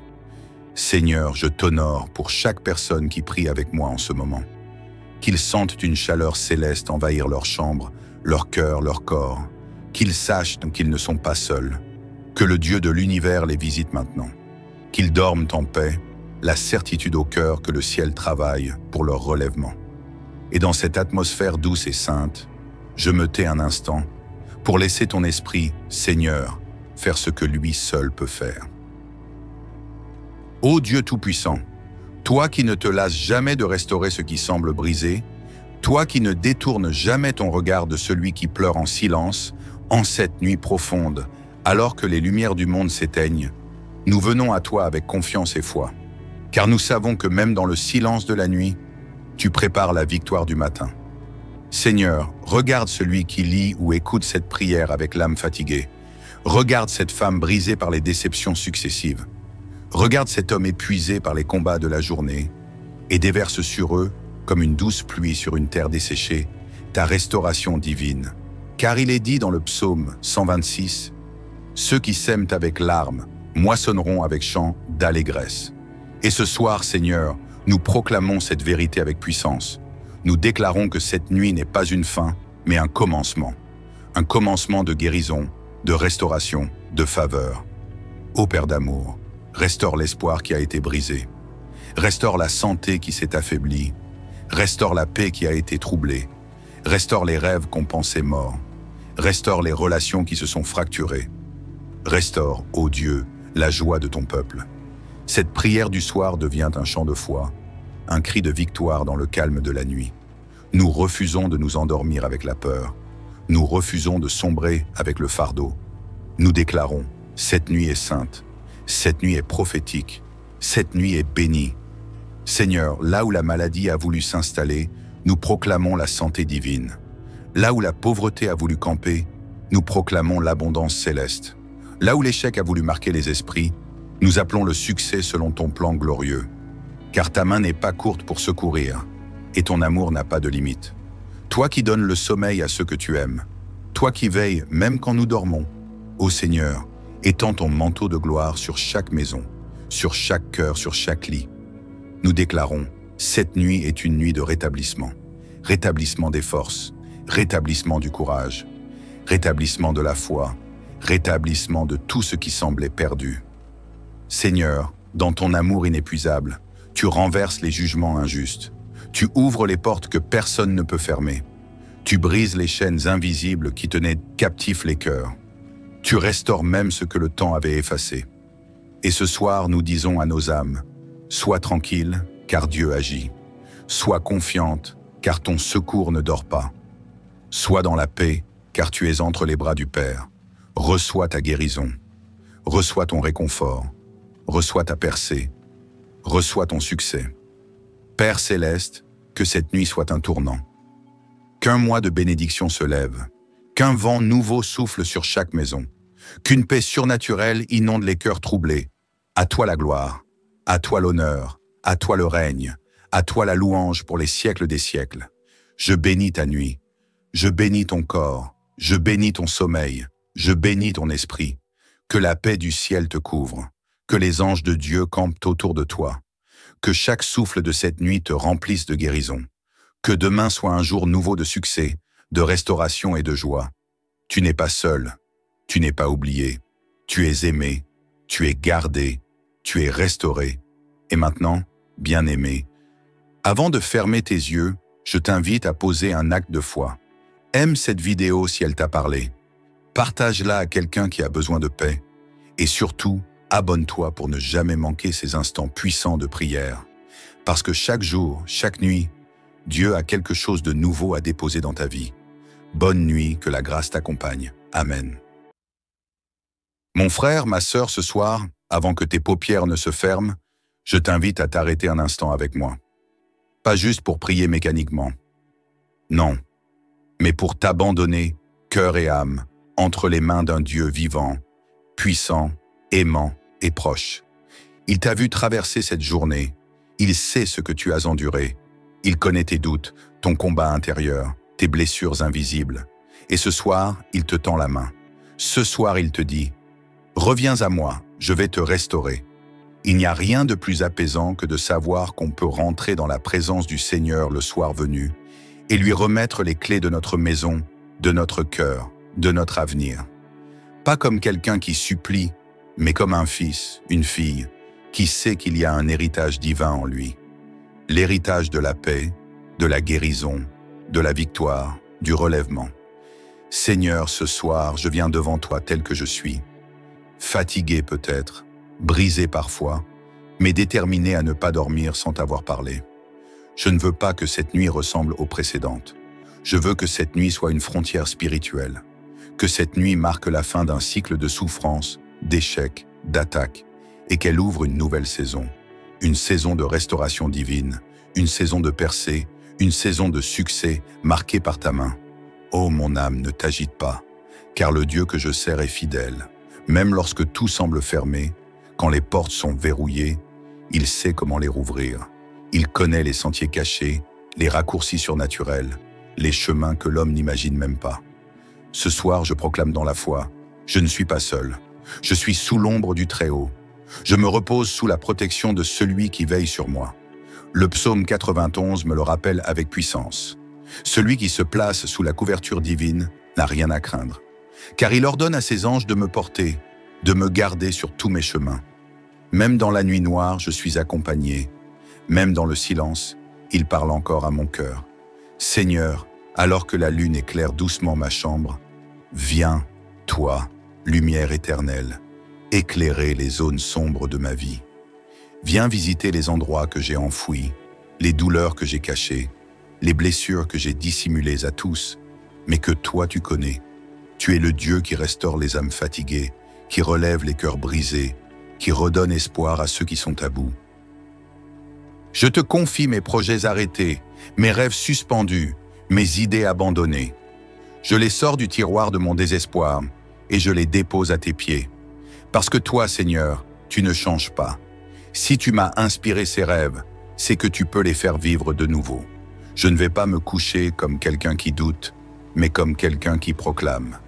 Seigneur, je t'honore pour chaque personne qui prie avec moi en ce moment. Qu'ils sentent une chaleur céleste envahir leur chambre, leur cœur, leur corps. Qu'ils sachent qu'ils ne sont pas seuls. Que le Dieu de l'univers les visite maintenant. Qu'ils dorment en paix, la certitude au cœur que le ciel travaille pour leur relèvement. Et dans cette atmosphère douce et sainte, je me tais un instant pour laisser ton esprit, Seigneur, faire ce que lui seul peut faire. Ô Dieu Tout-Puissant, toi qui ne te lasses jamais de restaurer ce qui semble brisé, toi qui ne détournes jamais ton regard de celui qui pleure en silence, en cette nuit profonde, alors que les lumières du monde s'éteignent, nous venons à toi avec confiance et foi, car nous savons que même dans le silence de la nuit, tu prépares la victoire du matin. Seigneur, regarde celui qui lit ou écoute cette prière avec l'âme fatiguée. Regarde cette femme brisée par les déceptions successives. Regarde cet homme épuisé par les combats de la journée et déverse sur eux, comme une douce pluie sur une terre desséchée, ta restauration divine. Car il est dit dans le psaume 126, « Ceux qui sèment avec larmes moissonneront avec chants d'allégresse. » Et ce soir, Seigneur, nous proclamons cette vérité avec puissance. Nous déclarons que cette nuit n'est pas une fin, mais un commencement. Un commencement de guérison, de restauration, de faveur. Ô Père d'amour, restaure l'espoir qui a été brisé. Restaure la santé qui s'est affaiblie. Restaure la paix qui a été troublée. Restaure les rêves qu'on pensait morts. Restaure les relations qui se sont fracturées. Restaure, ô Dieu, la joie de ton peuple. Cette prière du soir devient un chant de foi, un cri de victoire dans le calme de la nuit. Nous refusons de nous endormir avec la peur. Nous refusons de sombrer avec le fardeau. Nous déclarons, cette nuit est sainte, cette nuit est prophétique, cette nuit est bénie. Seigneur, là où la maladie a voulu s'installer, nous proclamons la santé divine. Là où la pauvreté a voulu camper, nous proclamons l'abondance céleste. Là où l'échec a voulu marquer les esprits, nous appelons le succès selon ton plan glorieux. Car ta main n'est pas courte pour secourir, et ton amour n'a pas de limite. Toi qui donnes le sommeil à ceux que tu aimes, toi qui veilles même quand nous dormons, ô Seigneur, étends ton manteau de gloire sur chaque maison, sur chaque cœur, sur chaque lit. Nous déclarons, cette nuit est une nuit de rétablissement. Rétablissement des forces, rétablissement du courage, rétablissement de la foi, rétablissement de tout ce qui semblait perdu. Seigneur, dans ton amour inépuisable, tu renverses les jugements injustes. Tu ouvres les portes que personne ne peut fermer. Tu brises les chaînes invisibles qui tenaient captifs les cœurs. Tu restaures même ce que le temps avait effacé. Et ce soir, nous disons à nos âmes, sois tranquille, car Dieu agit. Sois confiante, car ton secours ne dort pas. Sois dans la paix, car tu es entre les bras du Père. Reçois ta guérison. Reçois ton réconfort. Reçois ta percée. Reçois ton succès. Père céleste, que cette nuit soit un tournant. Qu'un mois de bénédiction se lève. Qu'un vent nouveau souffle sur chaque maison. Qu'une paix surnaturelle inonde les cœurs troublés. À toi la gloire. À toi l'honneur. À toi le règne. À toi la louange pour les siècles des siècles. Je bénis ta nuit. Je bénis ton corps. Je bénis ton sommeil. Je bénis ton esprit. Que la paix du ciel te couvre. Que les anges de Dieu campent autour de toi. Que chaque souffle de cette nuit te remplisse de guérison. Que demain soit un jour nouveau de succès, de restauration et de joie. Tu n'es pas seul. Tu n'es pas oublié. Tu es aimé. Tu es gardé. Tu es restauré. Et maintenant, bien-aimé, avant de fermer tes yeux, je t'invite à poser un acte de foi. Aime cette vidéo si elle t'a parlé. Partage-la à quelqu'un qui a besoin de paix. Et surtout, abonne-toi pour ne jamais manquer ces instants puissants de prière. Parce que chaque jour, chaque nuit, Dieu a quelque chose de nouveau à déposer dans ta vie. Bonne nuit, que la grâce t'accompagne. Amen. Mon frère, ma sœur, ce soir, avant que tes paupières ne se ferment, je t'invite à t'arrêter un instant avec moi. Pas juste pour prier mécaniquement. Non, mais pour t'abandonner, cœur et âme, entre les mains d'un Dieu vivant, puissant, aimant et proche. Il t'a vu traverser cette journée. Il sait ce que tu as enduré. Il connaît tes doutes, ton combat intérieur, tes blessures invisibles. Et ce soir, il te tend la main. Ce soir, il te dit « Reviens à moi, je vais te restaurer ». Il n'y a rien de plus apaisant que de savoir qu'on peut rentrer dans la présence du Seigneur le soir venu et lui remettre les clés de notre maison, de notre cœur, de notre avenir. Pas comme quelqu'un qui supplie, mais comme un fils, une fille, qui sait qu'il y a un héritage divin en lui. L'héritage de la paix, de la guérison, de la victoire, du relèvement. Seigneur, ce soir, je viens devant toi tel que je suis. Fatigué peut-être, brisé parfois, mais déterminé à ne pas dormir sans t'avoir parlé. Je ne veux pas que cette nuit ressemble aux précédentes. Je veux que cette nuit soit une frontière spirituelle. Que cette nuit marque la fin d'un cycle de souffrance, d'échecs, d'attaques, et qu'elle ouvre une nouvelle saison. Une saison de restauration divine, une saison de percée, une saison de succès marquée par ta main. Ô mon âme, ne t'agite pas, car le Dieu que je sers est fidèle. Même lorsque tout semble fermé, quand les portes sont verrouillées, il sait comment les rouvrir. Il connaît les sentiers cachés, les raccourcis surnaturels, les chemins que l'homme n'imagine même pas. Ce soir, je proclame dans la foi, je ne suis pas seul. Je suis sous l'ombre du Très-Haut. Je me repose sous la protection de celui qui veille sur moi. Le psaume 91 me le rappelle avec puissance. Celui qui se place sous la couverture divine n'a rien à craindre, car il ordonne à ses anges de me porter, de me garder sur tous mes chemins. Même dans la nuit noire, je suis accompagné. Même dans le silence, il parle encore à mon cœur. Seigneur, alors que la lune éclaire doucement ma chambre, viens, toi, lumière éternelle, éclairer les zones sombres de ma vie. Viens visiter les endroits que j'ai enfouis, les douleurs que j'ai cachées, les blessures que j'ai dissimulées à tous, mais que toi tu connais. Tu es le Dieu qui restaure les âmes fatiguées, qui relève les cœurs brisés, qui redonne espoir à ceux qui sont à bout. Je te confie mes projets arrêtés, mes rêves suspendus, mes idées abandonnées. Je les sors du tiroir de mon désespoir et je les dépose à tes pieds. Parce que toi, Seigneur, tu ne changes pas. Si tu m'as inspiré ces rêves, c'est que tu peux les faire vivre de nouveau. Je ne vais pas me coucher comme quelqu'un qui doute, mais comme quelqu'un qui proclame.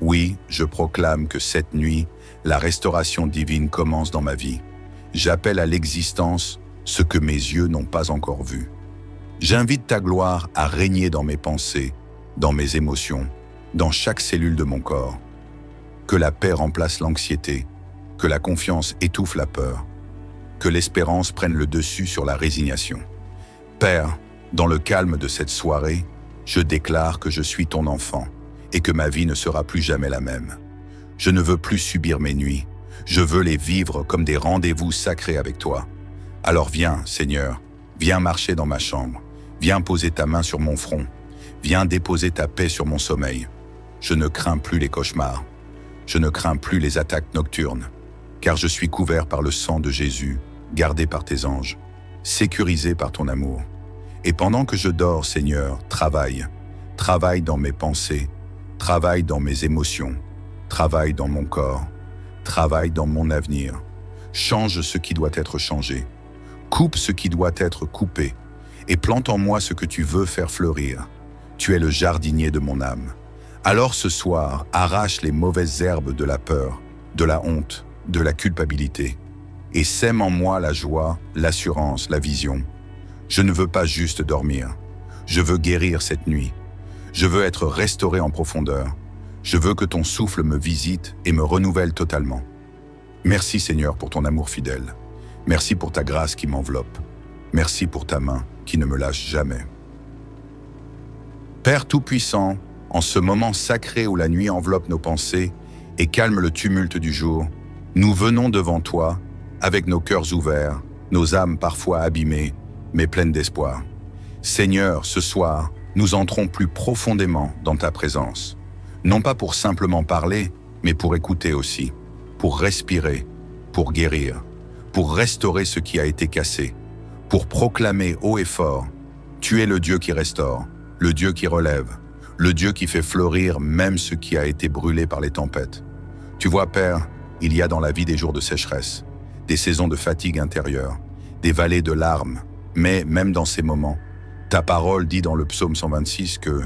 Oui, je proclame que cette nuit, la restauration divine commence dans ma vie. J'appelle à l'existence ce que mes yeux n'ont pas encore vu. J'invite ta gloire à régner dans mes pensées, dans mes émotions, dans chaque cellule de mon corps. Que la paix remplace l'anxiété, que la confiance étouffe la peur, que l'espérance prenne le dessus sur la résignation. Père, dans le calme de cette soirée, je déclare que je suis ton enfant et que ma vie ne sera plus jamais la même. Je ne veux plus subir mes nuits, je veux les vivre comme des rendez-vous sacrés avec toi. Alors viens, Seigneur, viens marcher dans ma chambre, viens poser ta main sur mon front, viens déposer ta paix sur mon sommeil. Je ne crains plus les cauchemars, je ne crains plus les attaques nocturnes, car je suis couvert par le sang de Jésus, gardé par tes anges, sécurisé par ton amour. Et pendant que je dors, Seigneur, travaille dans mes pensées, travaille dans mes émotions, travaille dans mon corps, travaille dans mon avenir. Change ce qui doit être changé, coupe ce qui doit être coupé, et plante en moi ce que tu veux faire fleurir. Tu es le jardinier de mon âme. Alors ce soir, arrache les mauvaises herbes de la peur, de la honte, de la culpabilité, et sème en moi la joie, l'assurance, la vision. Je ne veux pas juste dormir, je veux guérir cette nuit. Je veux être restauré en profondeur. Je veux que ton souffle me visite et me renouvelle totalement. Merci Seigneur pour ton amour fidèle. Merci pour ta grâce qui m'enveloppe. Merci pour ta main qui ne me lâche jamais. Père Tout-Puissant, en ce moment sacré où la nuit enveloppe nos pensées et calme le tumulte du jour, nous venons devant toi avec nos cœurs ouverts, nos âmes parfois abîmées, mais pleines d'espoir. Seigneur, ce soir, nous entrons plus profondément dans ta présence. Non pas pour simplement parler, mais pour écouter aussi, pour respirer, pour guérir, pour restaurer ce qui a été cassé, pour proclamer haut et fort, tu es le Dieu qui restaure, le Dieu qui relève, le Dieu qui fait fleurir même ce qui a été brûlé par les tempêtes. Tu vois, Père, il y a dans la vie des jours de sécheresse, des saisons de fatigue intérieure, des vallées de larmes, mais même dans ces moments, ta parole dit dans le psaume 126 que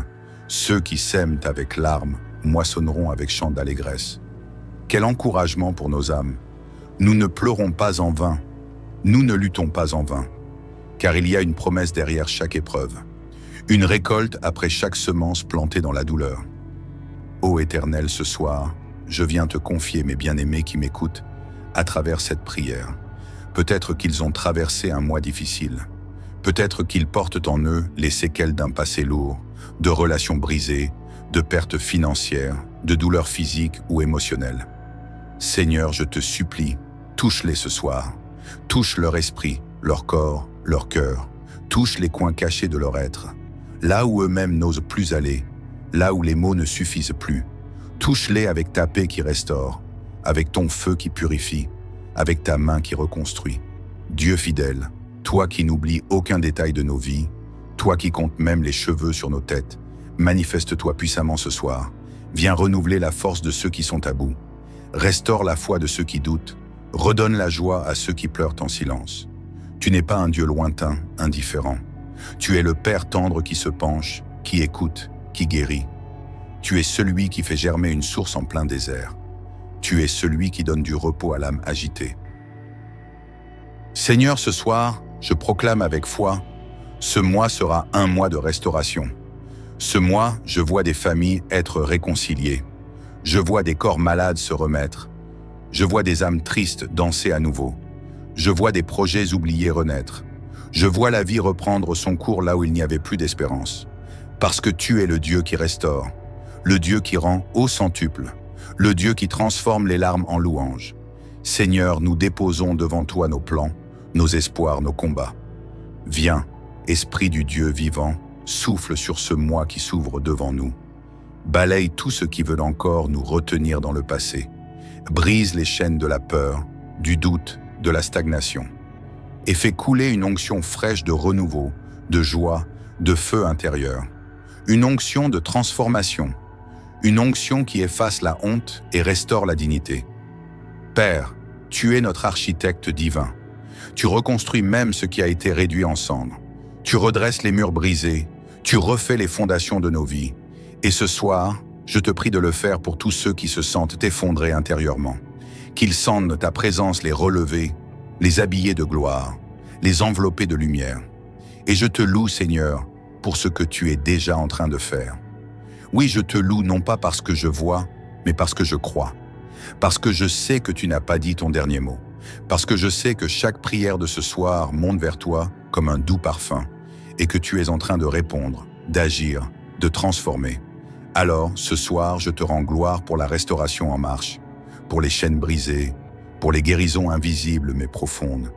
ceux qui sèment avec larmes moissonneront avec chant d'allégresse. Quel encouragement pour nos âmes. Nous ne pleurons pas en vain, nous ne luttons pas en vain, car il y a une promesse derrière chaque épreuve, une récolte après chaque semence plantée dans la douleur. Ô Éternel, ce soir, je viens te confier mes bien-aimés qui m'écoutent à travers cette prière. Peut-être qu'ils ont traversé un mois difficile. Peut-être qu'ils portent en eux les séquelles d'un passé lourd, de relations brisées, de pertes financières, de douleurs physiques ou émotionnelles. Seigneur, je te supplie, touche-les ce soir. Touche leur esprit, leur corps, leur cœur. Touche les coins cachés de leur être. Là où eux-mêmes n'osent plus aller, là où les mots ne suffisent plus. Touche-les avec ta paix qui restaure, avec ton feu qui purifie, avec ta main qui reconstruit. Dieu fidèle, toi qui n'oublies aucun détail de nos vies, toi qui comptes même les cheveux sur nos têtes, manifeste-toi puissamment ce soir. Viens renouveler la force de ceux qui sont à bout. Restaure la foi de ceux qui doutent. Redonne la joie à ceux qui pleurent en silence. Tu n'es pas un Dieu lointain, indifférent. Tu es le Père tendre qui se penche, qui écoute, qui guérit. Tu es celui qui fait germer une source en plein désert. Tu es celui qui donne du repos à l'âme agitée. Seigneur, ce soir, je proclame avec foi, ce mois sera un mois de restauration. Ce mois, je vois des familles être réconciliées. Je vois des corps malades se remettre. Je vois des âmes tristes danser à nouveau. Je vois des projets oubliés renaître. Je vois la vie reprendre son cours là où il n'y avait plus d'espérance. Parce que tu es le Dieu qui restaure, le Dieu qui rend au centuple, le Dieu qui transforme les larmes en louanges. Seigneur, nous déposons devant toi nos plans, nos espoirs, nos combats. Viens, Esprit du Dieu vivant, souffle sur ce mois qui s'ouvre devant nous. Balaye tout ce qui veut encore nous retenir dans le passé. Brise les chaînes de la peur, du doute, de la stagnation. et fais couler une onction fraîche de renouveau, de joie, de feu intérieur. Une onction de transformation, une onction qui efface la honte et restaure la dignité. Père, tu es notre architecte divin. Tu reconstruis même ce qui a été réduit en cendres. Tu redresses les murs brisés, tu refais les fondations de nos vies. Et ce soir, je te prie de le faire pour tous ceux qui se sentent effondrés intérieurement. Qu'ils sentent ta présence les relever, les habiller de gloire, les envelopper de lumière. Et je te loue, Seigneur, pour ce que tu es déjà en train de faire. Oui, je te loue non pas parce que je vois, mais parce que je crois. Parce que je sais que tu n'as pas dit ton dernier mot. Parce que je sais que chaque prière de ce soir monte vers toi comme un doux parfum et que tu es en train de répondre, d'agir, de transformer. Alors, ce soir, je te rends gloire pour la restauration en marche, pour les chaînes brisées, pour les guérisons invisibles mais profondes,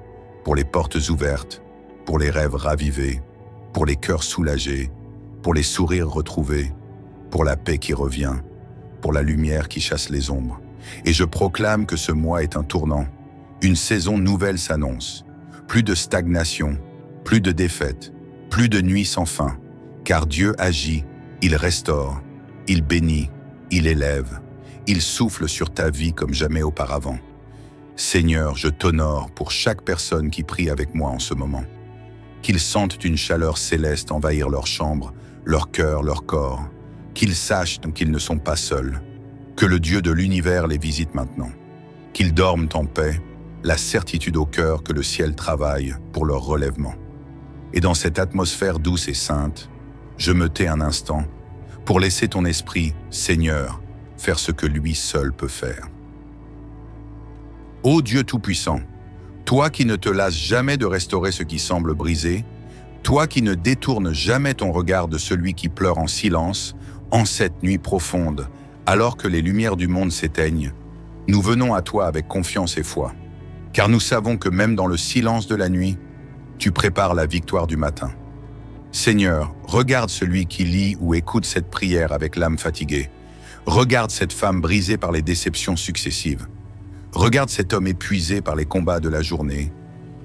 pour les portes ouvertes, pour les rêves ravivés, pour les cœurs soulagés, pour les sourires retrouvés, pour la paix qui revient, pour la lumière qui chasse les ombres. Et je proclame que ce mois est un tournant. Une saison nouvelle s'annonce. Plus de stagnation, plus de défaite, plus de nuits sans fin. Car Dieu agit, il restaure, il bénit, il élève, il souffle sur ta vie comme jamais auparavant. Seigneur, je t'honore pour chaque personne qui prie avec moi en ce moment. Qu'ils sentent une chaleur céleste envahir leur chambre, leur cœur, leur corps. Qu'ils sachent qu'ils ne sont pas seuls. Que le Dieu de l'univers les visite maintenant. Qu'ils dorment en paix, la certitude au cœur que le ciel travaille pour leur relèvement. Et dans cette atmosphère douce et sainte, je me tais un instant pour laisser ton esprit, Seigneur, faire ce que lui seul peut faire. Ô Dieu Tout-Puissant, toi qui ne te lasses jamais de restaurer ce qui semble brisé, toi qui ne détournes jamais ton regard de celui qui pleure en silence, en cette nuit profonde, alors que les lumières du monde s'éteignent, nous venons à toi avec confiance et foi, car nous savons que même dans le silence de la nuit, tu prépares la victoire du matin. Seigneur, regarde celui qui lit ou écoute cette prière avec l'âme fatiguée. Regarde cette femme brisée par les déceptions successives. Regarde cet homme épuisé par les combats de la journée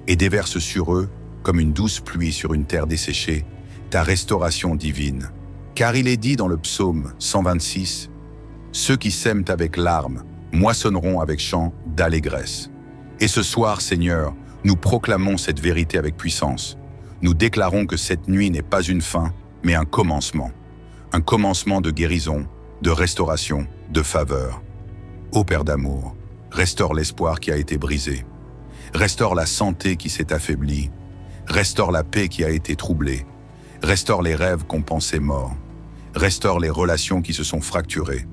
et déverse sur eux, comme une douce pluie sur une terre desséchée, ta restauration divine. Car il est dit dans le psaume 126, « Ceux qui sèment avec larmes moissonneront avec chant d'allégresse. » Et ce soir, Seigneur, nous proclamons cette vérité avec puissance. Nous déclarons que cette nuit n'est pas une fin, mais un commencement. Un commencement de guérison, de restauration, de faveur. Ô Père d'amour, restaure l'espoir qui a été brisé. Restaure la santé qui s'est affaiblie. Restaure la paix qui a été troublée. Restaure les rêves qu'on pensait morts. Restaure les relations qui se sont fracturées.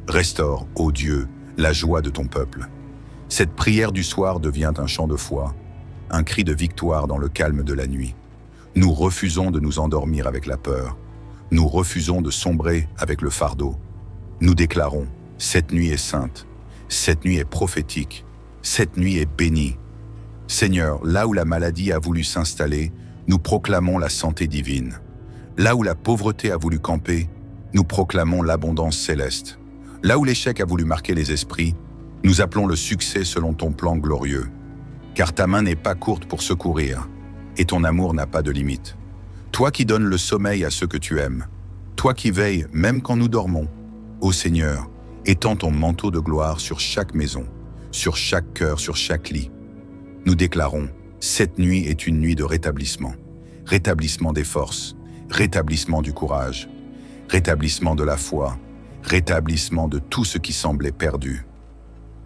Restaure, ô Dieu, la joie de ton peuple. Cette prière du soir devient un chant de foi, un cri de victoire dans le calme de la nuit. Nous refusons de nous endormir avec la peur. Nous refusons de sombrer avec le fardeau. Nous déclarons, cette nuit est sainte, cette nuit est prophétique, cette nuit est bénie. Seigneur, là où la maladie a voulu s'installer, nous proclamons la santé divine. Là où la pauvreté a voulu camper, nous proclamons l'abondance céleste. Là où l'échec a voulu marquer les esprits, nous appelons le succès selon ton plan glorieux. Car ta main n'est pas courte pour secourir, et ton amour n'a pas de limite. Toi qui donnes le sommeil à ceux que tu aimes, toi qui veilles même quand nous dormons, ô Seigneur, étends ton manteau de gloire sur chaque maison, sur chaque cœur, sur chaque lit. Nous déclarons, cette nuit est une nuit de rétablissement, rétablissement des forces, rétablissement du courage, rétablissement de la foi, rétablissement de tout ce qui semblait perdu.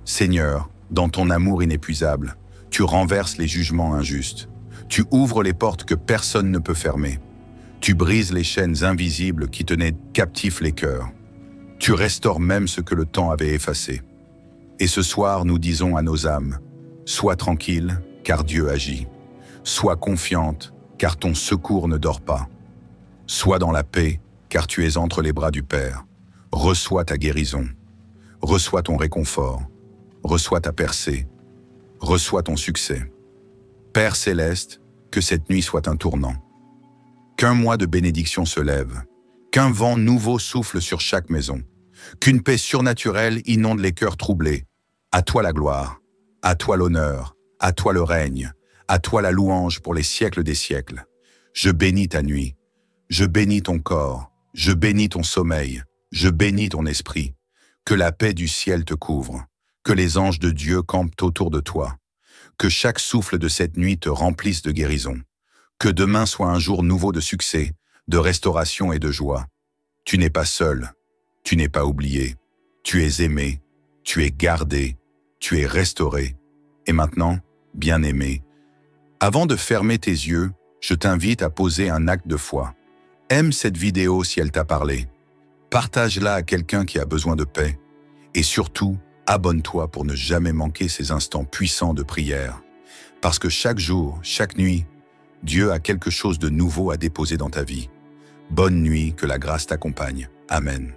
Seigneur, dans ton amour inépuisable, tu renverses les jugements injustes. Tu ouvres les portes que personne ne peut fermer. Tu brises les chaînes invisibles qui tenaient captifs les cœurs. Tu restaures même ce que le temps avait effacé. Et ce soir, nous disons à nos âmes, sois tranquille, car Dieu agit. Sois confiante, car ton secours ne dort pas. Sois dans la paix, car tu es entre les bras du Père. Reçois ta guérison. Reçois ton réconfort. Reçois ta percée. Reçois ton succès. Père céleste, que cette nuit soit un tournant. Qu'un mois de bénédiction se lève. Qu'un vent nouveau souffle sur chaque maison. Qu'une paix surnaturelle inonde les cœurs troublés. À toi la gloire. À toi l'honneur. À toi le règne. À toi la louange pour les siècles des siècles. Je bénis ta nuit. Je bénis ton corps. Je bénis ton sommeil. Je bénis ton esprit. Que la paix du ciel te couvre. Que les anges de Dieu campent autour de toi. Que chaque souffle de cette nuit te remplisse de guérison. Que demain soit un jour nouveau de succès, de restauration et de joie. Tu n'es pas seul. Tu n'es pas oublié. Tu es aimé. Tu es gardé. Tu es restauré. Et maintenant, bien-aimé, avant de fermer tes yeux, je t'invite à poser un acte de foi. Aime cette vidéo si elle t'a parlé. Partage-la à quelqu'un qui a besoin de paix. Et surtout, abonne-toi pour ne jamais manquer ces instants puissants de prière. Parce que chaque jour, chaque nuit, Dieu a quelque chose de nouveau à déposer dans ta vie. Bonne nuit, que la grâce t'accompagne. Amen.